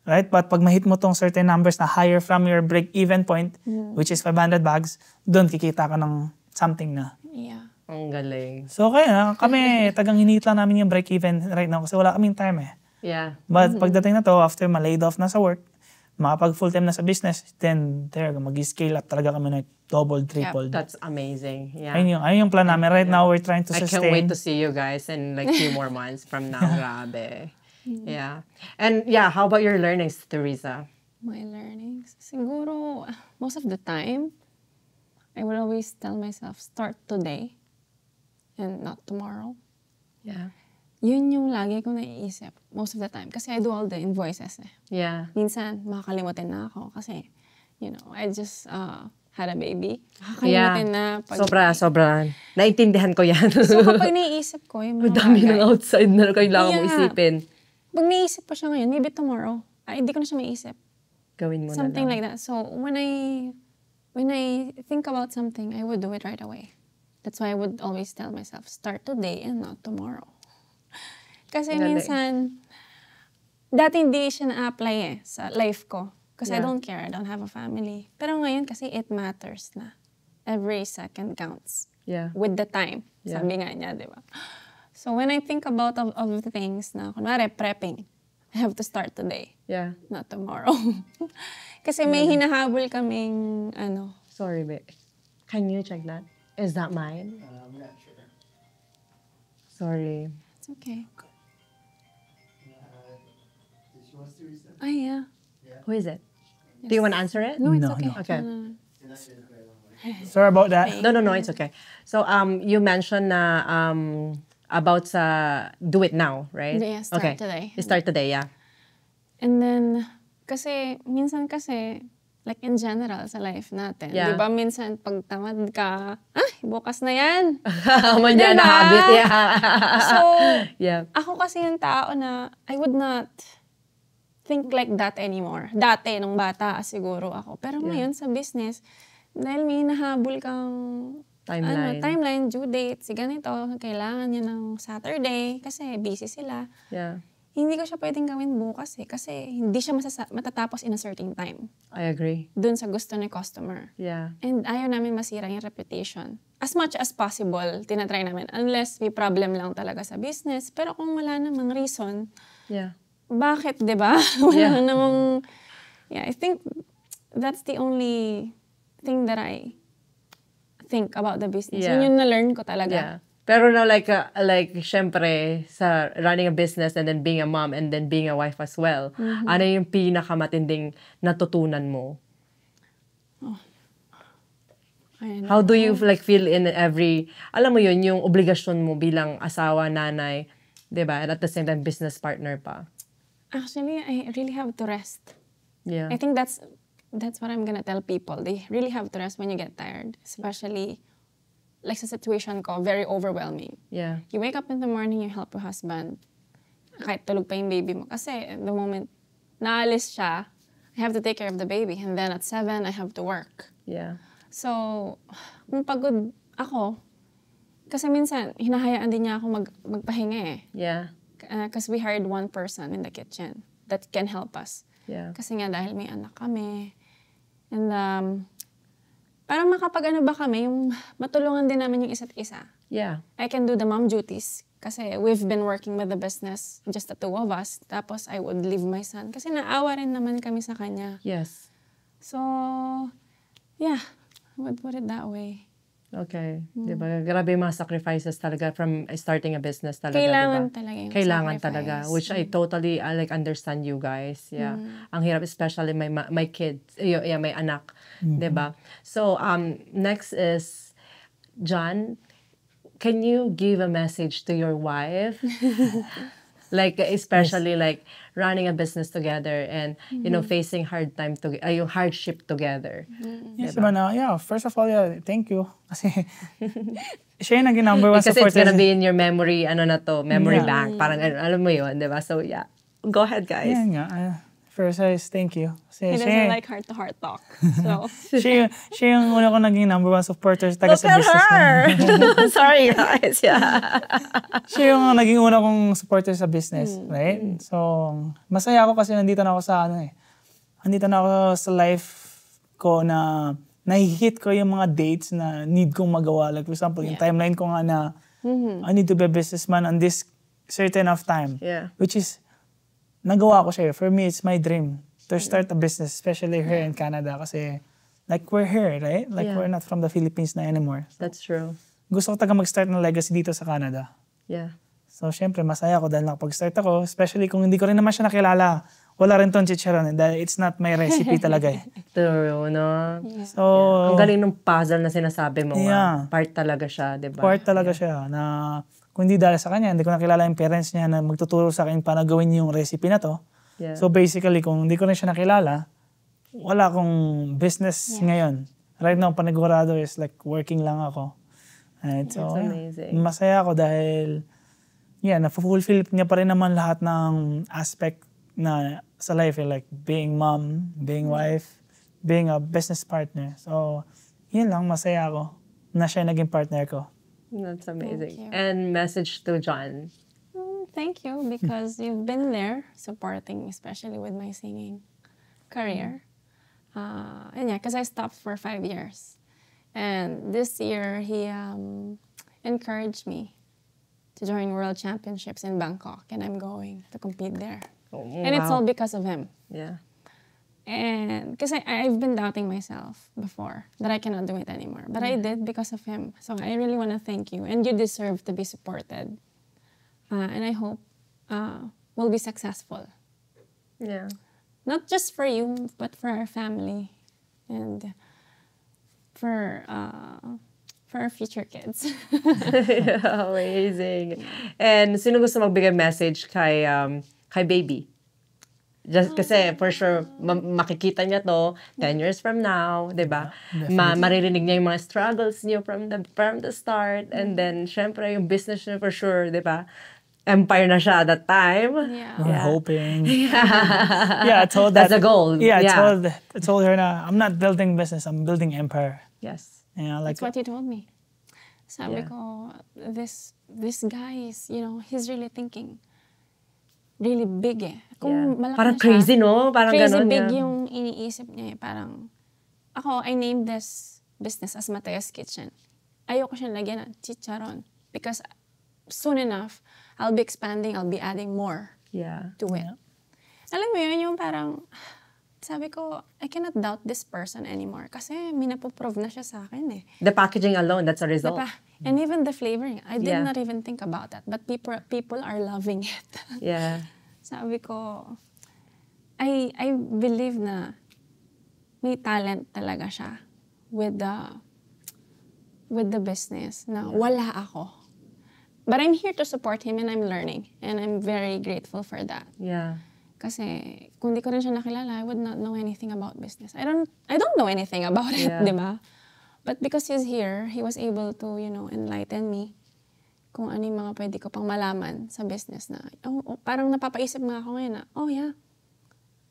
Right? But pag mahit mo tong certain numbers na higher from your break even point, which is 500 bags, doon kikita ka ng something na. Yeah. Ang galing. So kaya kami, tagang hinihit lang namin yung break even right now kasi wala kaming time eh. Yeah. But pagdating na to, after ma-laid off na sa work, makapag full-time na sa business, then there, mag-scale up talaga kami na double, triple. That's amazing. Yeah. Ayun yung plan namin. Right now, we're trying to I sustain. can't wait to see you guys in like 2 more months from now. Grabe. Yeah. And yeah, how about your learnings, Teresa? My learnings? Siguro, most of the time, I would always tell myself, start today and not tomorrow. Yeah. Yun yung lagi kong naiisip most of the time. Kasi I do all the invoices eh. Yeah. Minsan, makakalimutin na ako kasi, I just had a baby. Makakalimutin na. Sobra. Naintindihan ko yan. So kapag naiisip ko, yung mga Dami bagay, ng outside na kailangan mo isipin. Pag naisip pa siya ngayon, maybe tomorrow, hindi ko na siya maisip. Gawin mo Something na lang. like that. So when I think about something, I would do it right away. That's why I would always tell myself, start today and not tomorrow. Kasi Galing. minsan, dati hindi siya na-apply sa life ko. Kasi I Yeah. don't care, I don't have a family. Pero ngayon kasi it matters na. Every second counts. Yeah. With the time. Yeah. Sabi nga niya, di ba? So when I think about of the things na, kunwari, prepping, I have to start today, Yeah. not tomorrow. Kasi may hinahabol kaming, Sorry, babe. Can you check that? Is that mine? I'm not sure. Sorry. it's okay. She wants to reset. Ah, yeah. Who is it? Do you want to answer it? No, it's No, okay. no. Okay. Sorry about that. No, it's okay. So, you mentioned na about sa do it now, right? Yeah, start today. Start today, yeah. And then, kasi, minsan kasi, like in general sa life natin, Yeah. di ba minsan pag tamad ka, bukas na yan. Manyan na Diba? habit, yeah. So, Yeah. ako kasi yung tao na I would not think like that anymore. Dati, nung bata, siguro ako. Pero ngayon sa business, dahil may nahabol kang timeline, due date, si ganito, kailangan niya ng Saturday kasi busy sila. Yeah. Hindi ko siya pwedeng gawin bukas kasi hindi siya matatapos in a certain time. I agree. Dun sa gusto ni customer. Yeah. And ayaw namin masira yung reputation. As much as possible, tinatry namin. Unless may problem lang talaga sa business. Pero kung wala namang reason, Yeah. bakit, di ba? Wala Yeah. namang... Yeah, I think that's the only thing that I think about the business. Yeah. Yun yung na-learn ko talaga. Yeah. Pero no, like syempre, sa running a business and then being a mom and then being a wife as well, ano yung pinakamatinding natutunan mo? Ayun. How do you feel in every, alam mo yun, yung obligasyon mo bilang asawa, nanay, di ba? And at the same time, business partner pa. Actually, I really have to rest. Yeah. I think that's what I'm gonna tell people. They really have to rest when you get tired. Especially, like sa situation ko, very overwhelming. Yeah. You wake up in the morning, you help your husband. Kahit tulog pa yung baby mo. Kasi the moment naalis siya, I have to take care of the baby. And then at 7, I have to work. Yeah. So, kung pagod ako, kasi minsan, hinahayaan din niya ako magpahinga eh. Yeah. Because we hired one person in the kitchen that can help us. Yeah. Kasi nga dahil may anak kami. And parang makapag-ano ba kami, yung matulungan din namin yung isa't isa. Yeah. I can do the mom duties kasi we've been working with the business, just the two of us. Tapos I would leave my son kasi naawa rin naman kami sa kanya. Yes. So, yeah, I would put it that way. Okay. Di ba? Grabe yung mga sacrifices talaga from starting a business talaga. Kailangan diba? talaga yung Kailangan sacrifice. talaga. Which I totally understand you guys. Yeah. Ang hirap, especially my kids. Yeah, may anak. Di ba? So, next is, John, can you give a message to your wife? Like, especially like running a business together and, facing yung hardship together. Yes, diba? Yeah, first of all, yeah, thank you. Kasi siya yung naging number one Kasi supporter. it's gonna be in your memory, memory Yeah. bank. Parang, alam mo yun, di ba? So, yeah. Go ahead, guys. Yeah, nga. First, thank you. He Kasi doesn't like heart-to-heart talk. So, siya yung una ko naging number one supporter taga Look sa at business ko. her! Sorry, guys. Yeah. Siya yung naging una kong supporter sa business, right? So, masaya ako kasi nandito na ako sa nandito na ako sa life ko na nahihit ko yung mga dates na need kong magawa. Like for example, yung timeline ko nga na I need to be a businessman on this certain of time. Yeah. Which is, nagawa ko siya. For me, it's my dream to start a business, especially here in Canada kasi like we're here, right? Like we're not from the Philippines na anymore. That's true. Gusto ko taga mag-start ng legacy dito sa Canada. Yeah. So, syempre, masaya ako dahil nakapag-start ako, especially kung hindi ko rin naman siya nakilala wala rin tong chicharon dahil it's not my recipe talaga eh. True, no? So, Ang galing ng puzzle na sinasabi mo. Yeah. Part talaga siya, di ba? part talaga siya na kung hindi dahil sa kanya, hindi ko nakilala yung parents niya na magtuturo sa akin paano gawin yung recipe na to. Yeah. So basically, kung hindi ko rin siya nakilala, wala akong business ngayon. Right now, panigurado is like working lang ako. And so, That's amazing. masaya ako dahil na-fulfill niya pa rin naman lahat ng aspect na sa life, like being mom, being wife, being a business partner. So, yun lang, masaya ako na siya naging partner ko. That's amazing. Thank you. And message to John. Thank you because you've been there supporting, especially with my singing career. And yeah, because I stopped for 5 years. And this year, he encouraged me to join World Championships in Bangkok. And I'm going to compete there. And it's all because of him. Yeah. And because I've been doubting myself before that I cannot do it anymore. But I did because of him. So I really want to thank you. And you deserve to be supported. And I hope we'll be successful. Yeah. Not just for you, but for our family. And for our future kids. Amazing. And sino gusto magbigay message kay baby? Just kasi for sure makikita niya to 10 years from now, 'di ba? Maririnig niya yung mga struggles niyo from the start, and then syempre yung business niya for sure, 'di ba? Empire na siya at that time. Yeah. I'm hoping. I told that. That's a goal. Yeah, I told her na I'm not building business, I'm building empire. Yes. That's what you told me. Sabi ko, this guy is, he's really thinking really big eh. Kung malaki Parang na siya, crazy, no? Parang crazy ganon. big yung iniisip niya eh. Parang, I named this business as Matea's Kitchen. Ayoko siyang lagyan ng chicharon because soon enough, I'll be expanding, I'll be adding more to it. Alam mo yun, yung parang, sabi ko, I cannot doubt this person anymore kasi minapoprove na siya sa akin eh. The packaging alone, that's a result. Diba? And even the flavoring, I did not even think about that. But people are loving it. Yeah. Sabi ko, I believe na may talent talaga siya with the business na wala ako. But I'm here to support him and I'm learning. And I'm very grateful for that. Yeah. Kasi kung di ko rin siya nakilala, I would not know anything about business. I don't know anything about it, di ba? But because he's here, he was able to, enlighten me kung ano yung mga pwede ko pang malaman sa business na, parang napapaisip nga ako ngayon na,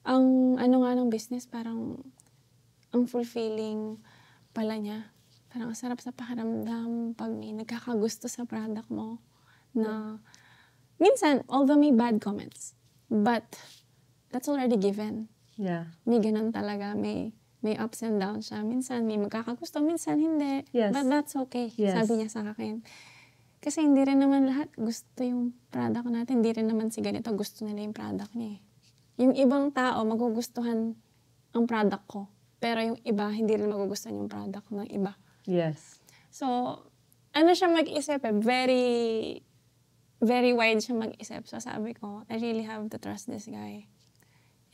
ang ano nga ng business, parang ang fulfilling pala niya. Parang ang sarap sa pakiramdam pag may nagkakagusto sa product mo na minsan, although may bad comments, but that's already given. Yeah. May ganun talaga, may ups and downs siya. Minsan may magkakagusto, minsan hindi. Yes. But that's okay, Yes. sabi niya sa akin. Kasi hindi rin naman lahat gusto yung product natin. Hindi rin naman si ganito gusto nila yung product niya eh. Yung ibang tao magugustuhan ang product ko. Pero yung iba, hindi rin magugustuhan yung product ng iba. Yes. So, ano siya mag-isip eh? Very, very wide siya mag-isip. So sabi ko, I really have to trust this guy.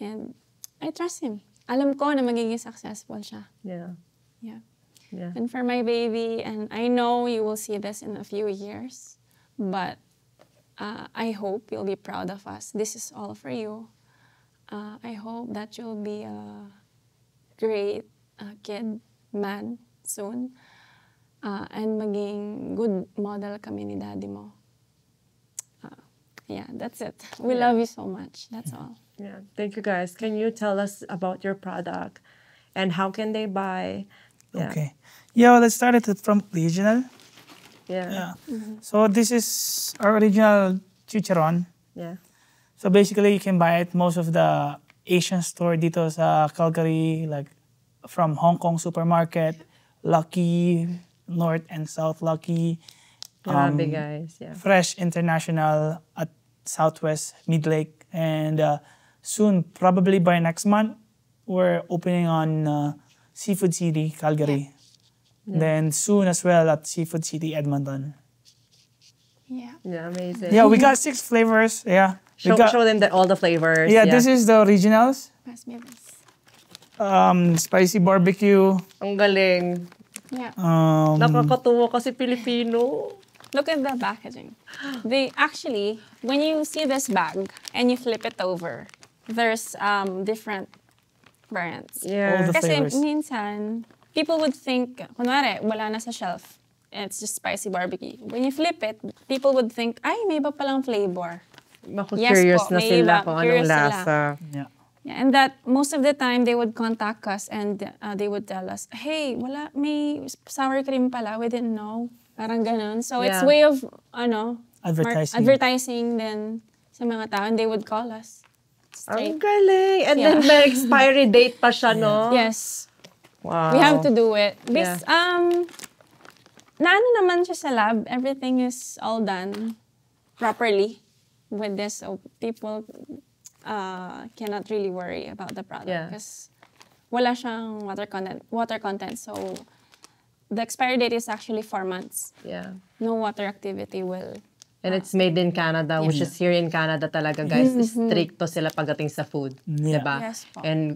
And I trust him. Alam ko na magiging successful siya. Yeah. Yeah. Yeah. And for my baby, and I know you will see this in a few years, but I hope you'll be proud of us. This is all for you. I hope that you'll be a great kid, man, soon. And maging good model kami ni daddy mo. Yeah, that's it. We love you so much. That's all. Yeah. Thank you, guys. Can you tell us about your product and how can they buy? Yeah. Okay. Yeah, well, let's start it from original. Yeah. So this is our original chicharon. Yeah. So basically, you can buy it most of the Asian store dito sa Calgary, like from Hong Kong supermarket, Lucky, North and South Lucky. Grabe, guys. Yeah. Fresh International at Southwest Midlake. And soon, probably by next month, we're opening on Seafood City, Calgary. Yeah. Then soon as well at Seafood City, Edmonton. Yeah. Yeah, amazing. Yeah, we got 6 flavors. Yeah. Show them all the flavors. Yeah, this is the originals. Pass me this. Spicy barbecue. Ang galing. Yeah. Nakakatuwa kasi Pilipino. Look at the packaging. They actually, when you see this bag and you flip it over, there's different variants. Yeah. All the Kasi flavors. minsan, people would think, kunwari, wala na sa shelf. It's just spicy barbecue. When you flip it, people would think, ay, may iba palang flavor. Bako Yes curious po, na may sila iba. kung anong Curious sila. lasa. Yeah. Yeah, and that most of the time they would contact us and they would tell us, hey, wala, may sour cream pala, we didn't know. Parang ganun. So it's Yeah. way of, Advertising. then sa mga tao, and they would call us. Ang Straight. galing. And Yeah. then may expiry date pa siya, no? Yes. Wow. We have to do it. Yeah. Naano naman siya sa lab. Everything is all done properly with this. So people cannot really worry about the product. Yeah. Because wala siyang water content. So the expiry date is actually 4 months. Yeah. No water activity will. And it's made in Canada, which is here in Canada talaga, guys. Stricto sila pagdating sa food. Yeah. Diba? Yes po. And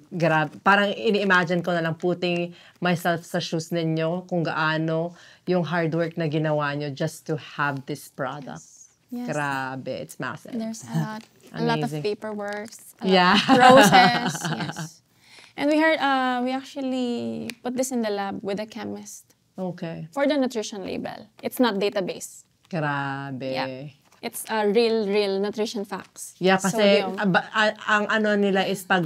parang ini-imagine ko na lang putting myself sa shoes ninyo kung gaano yung hard work na ginawa nyo just to have this product. Yes. Grabe. It's massive. There's a lot of Amazing. paperwork, Yeah. process. Yes. And we actually put this in the lab with a chemist Okay. for the nutrition label. It's not database. Grabe. Yeah. It's real nutrition facts. Yeah, kasi Sodium. ang ano nila is pag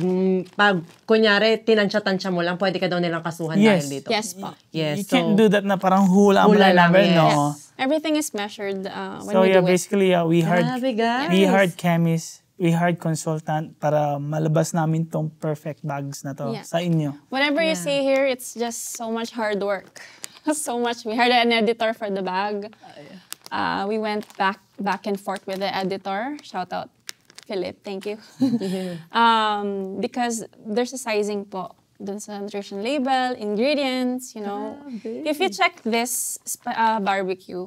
kunyari, tinansya-tansya mo lang, pwede ka daw nilang kasuhan Yes. dahil dito. Yes po. Yes. You can't do that na parang hula mo Hula lang lang, number, yes. no? Everything is measured when So we yeah, do it. basically we hired Grabe, guys. we hired chemists, we hired consultant para malabas namin tong perfect bags na to Yeah. sa inyo. Whatever you see here, it's just so much hard work. So much. We hired an editor for the bag. We went back and forth with the editor. Shout out, Philip. Thank you. Because there's a sizing po dun sa nutrition label, ingredients, you know. If you check this barbecue,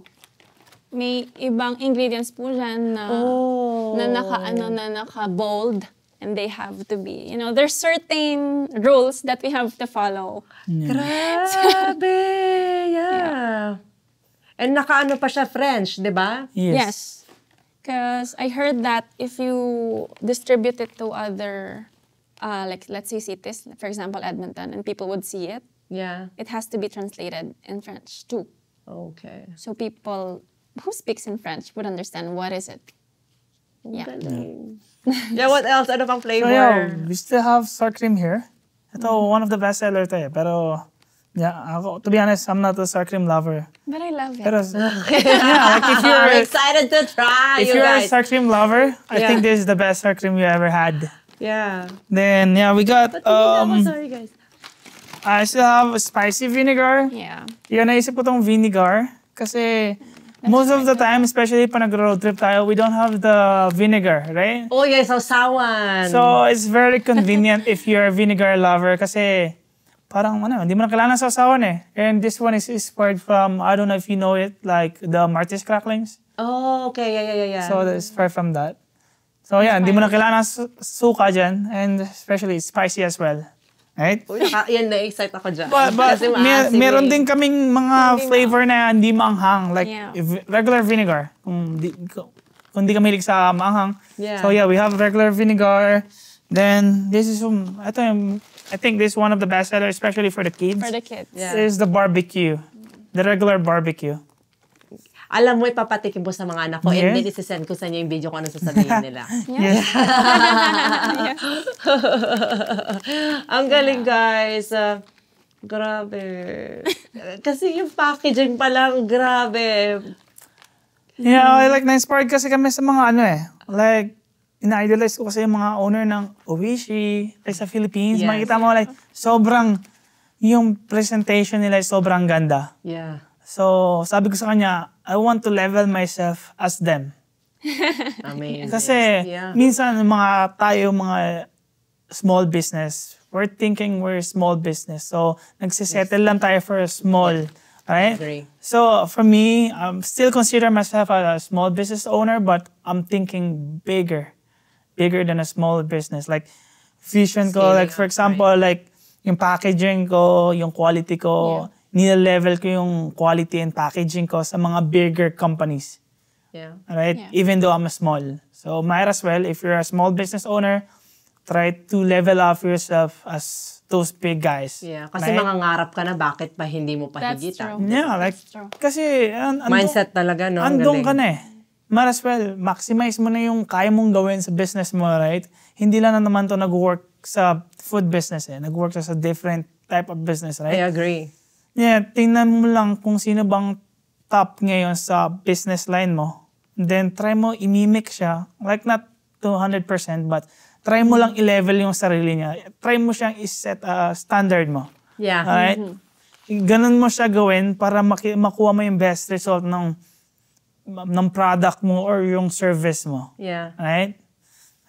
may ibang ingredients po dyan na naka-bold. And they have to be, you know, there's certain rules that we have to follow. Grabe! Yeah. And nakaano pa siya French, di ba? Yes. Because I heard that if you distribute it to other, like let's say cities, for example, Edmonton, and people would see it, Yeah. it has to be translated in French too. Okay. So people who speaks in French would understand what is it. Yeah. Yeah, what else? Ano pang So flavor? yeah, we still have sour cream here. Ito, one of the best seller to eh. Pero, yeah, ako, to be honest, I'm not a sour cream lover. But I love it. Pero, yeah, like if I'm you're, excited to try, if you you're a guys. sour cream lover, I Yeah. think this is the best sour cream you ever had. Yeah. Then, yeah, we got, Sorry, guys. I still have a spicy vinegar. Yeah. Yun, naisip ko tong vinegar. Kasi, most of the time, especially pag nag-road trip tayo, we don't have the vinegar, right? Oh, yes, sausawan. So, it's very convenient if you're a vinegar lover kasi parang hindi mo na kailangan ng sausawan eh. And this one is inspired from, I don't know if you know it, like the Marty's Cracklings. Oh, okay. Yeah. So, it's inspired from that. So, yeah, hindi mo na kailangan ng suka dyan. And especially spicy as well. Right? Uy, yan, na-excite ako dyan. But Kasi maasim meron eh. din kaming mga flavor na hindi maanghang. Like Yeah. regular vinegar. Kung di ka mahilig sa maanghang. Yeah. So yeah, we have regular vinegar. Then this is I think this is one of the best sellers, especially for the kids. For the kids. Yeah. This is the barbecue. The regular barbecue. Alam mo, ipapatikim ko sa mga anak ko and Yes. then isisend ko sa inyo yung video kung ano sasabihin nila. Yes. Ang galing, guys. Grabe. Kasi yung packaging pa lang, grabe. Yeah, I like na-inspired kasi kami sa mga like, ina-idolize ko kasi yung mga owner ng Oishi, like sa Philippines. Yes. Makikita mo like, sobrang, yung presentation nila is sobrang ganda. Yeah. So, sabi ko sa kanya, I want to level myself as them. Amazing. Kasi, Yeah. minsan, mga small business, we're thinking we're small business. So, nagsisettle lang tayo for a small, right? Agree. So, for me, I'm still consider myself a small business owner, but I'm thinking bigger. bigger than a small business. Like, vision ko, like, for example, like, yung packaging ko, yung quality ko, nila-level ko yung quality and packaging ko sa mga bigger companies. Yeah. Right? Even though I'm a small. So, might as well, if you're a small business owner, try to level up yourself as those big guys. Yeah, kasi mangangarap ka na, bakit pa hindi mo pa That's higitan? true. Yeah, like, kasi, Mindset talaga, no? Ang andun galing. ka na eh. Might as well, maximize mo na yung kaya mong gawin sa business mo, right? Hindi lang na naman to nag-work sa food business eh. Nag-work sa different type of business, right? I agree. Yeah, tingnan mo lang kung sino bang top ngayon sa business line mo. Then, try mo imimic siya. Like, not 200%, but try mo lang i-level yung sarili niya. Try mo siyang i-set standard mo. Yeah. Alright? Ganun mo siya gawin para makuha mo yung best result ng product mo or yung service mo. Yeah. Alright?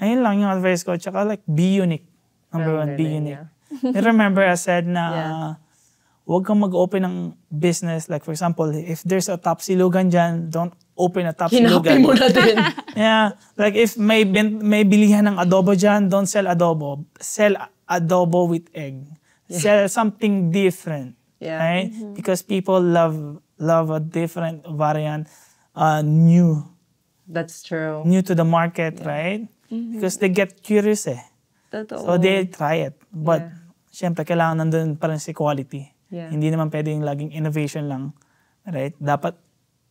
Ayun lang yung advice ko. Tsaka like, be unique. Number one, be unique. Yeah. You remember I said na huwag kang mag-open ng business. Like for example, if there's a Tapsilugan dyan, don't open a Tapsilugan. Hinapi mo na din. Yeah. Like if may bilihan ng adobo dyan, don't sell adobo. Sell adobo with egg. Sell something different. Yeah. Right? Because people love a different variant, new That's true. to the market, right? Because they get curious eh. Totoo. So they try it. But syempre kailangan nandun pa rin si quality. Yeah. Hindi naman pwedeng laging innovation lang. Right? Dapat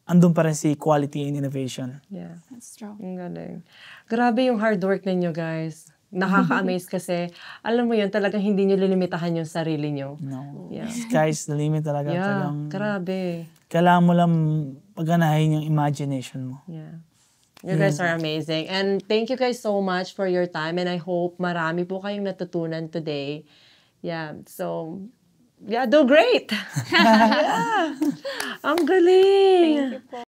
andun pa rin si quality and innovation. Yeah. That's true. Ang galing. Grabe yung hard work ninyo, guys. Nakaka-amaze kasi, alam mo yun, talagang hindi nyo lilimitahan yung sarili nyo. No. Yeah. Sky's the limit talaga. Yeah, Talagang grabe. kailangan mo lang pagganahin yung imagination mo. Yeah. You guys are amazing. And thank you guys so much for your time. And I hope marami po kayong natutunan today. Yeah. So, yeah, do great! Yeah. Ang galing! Thank you po.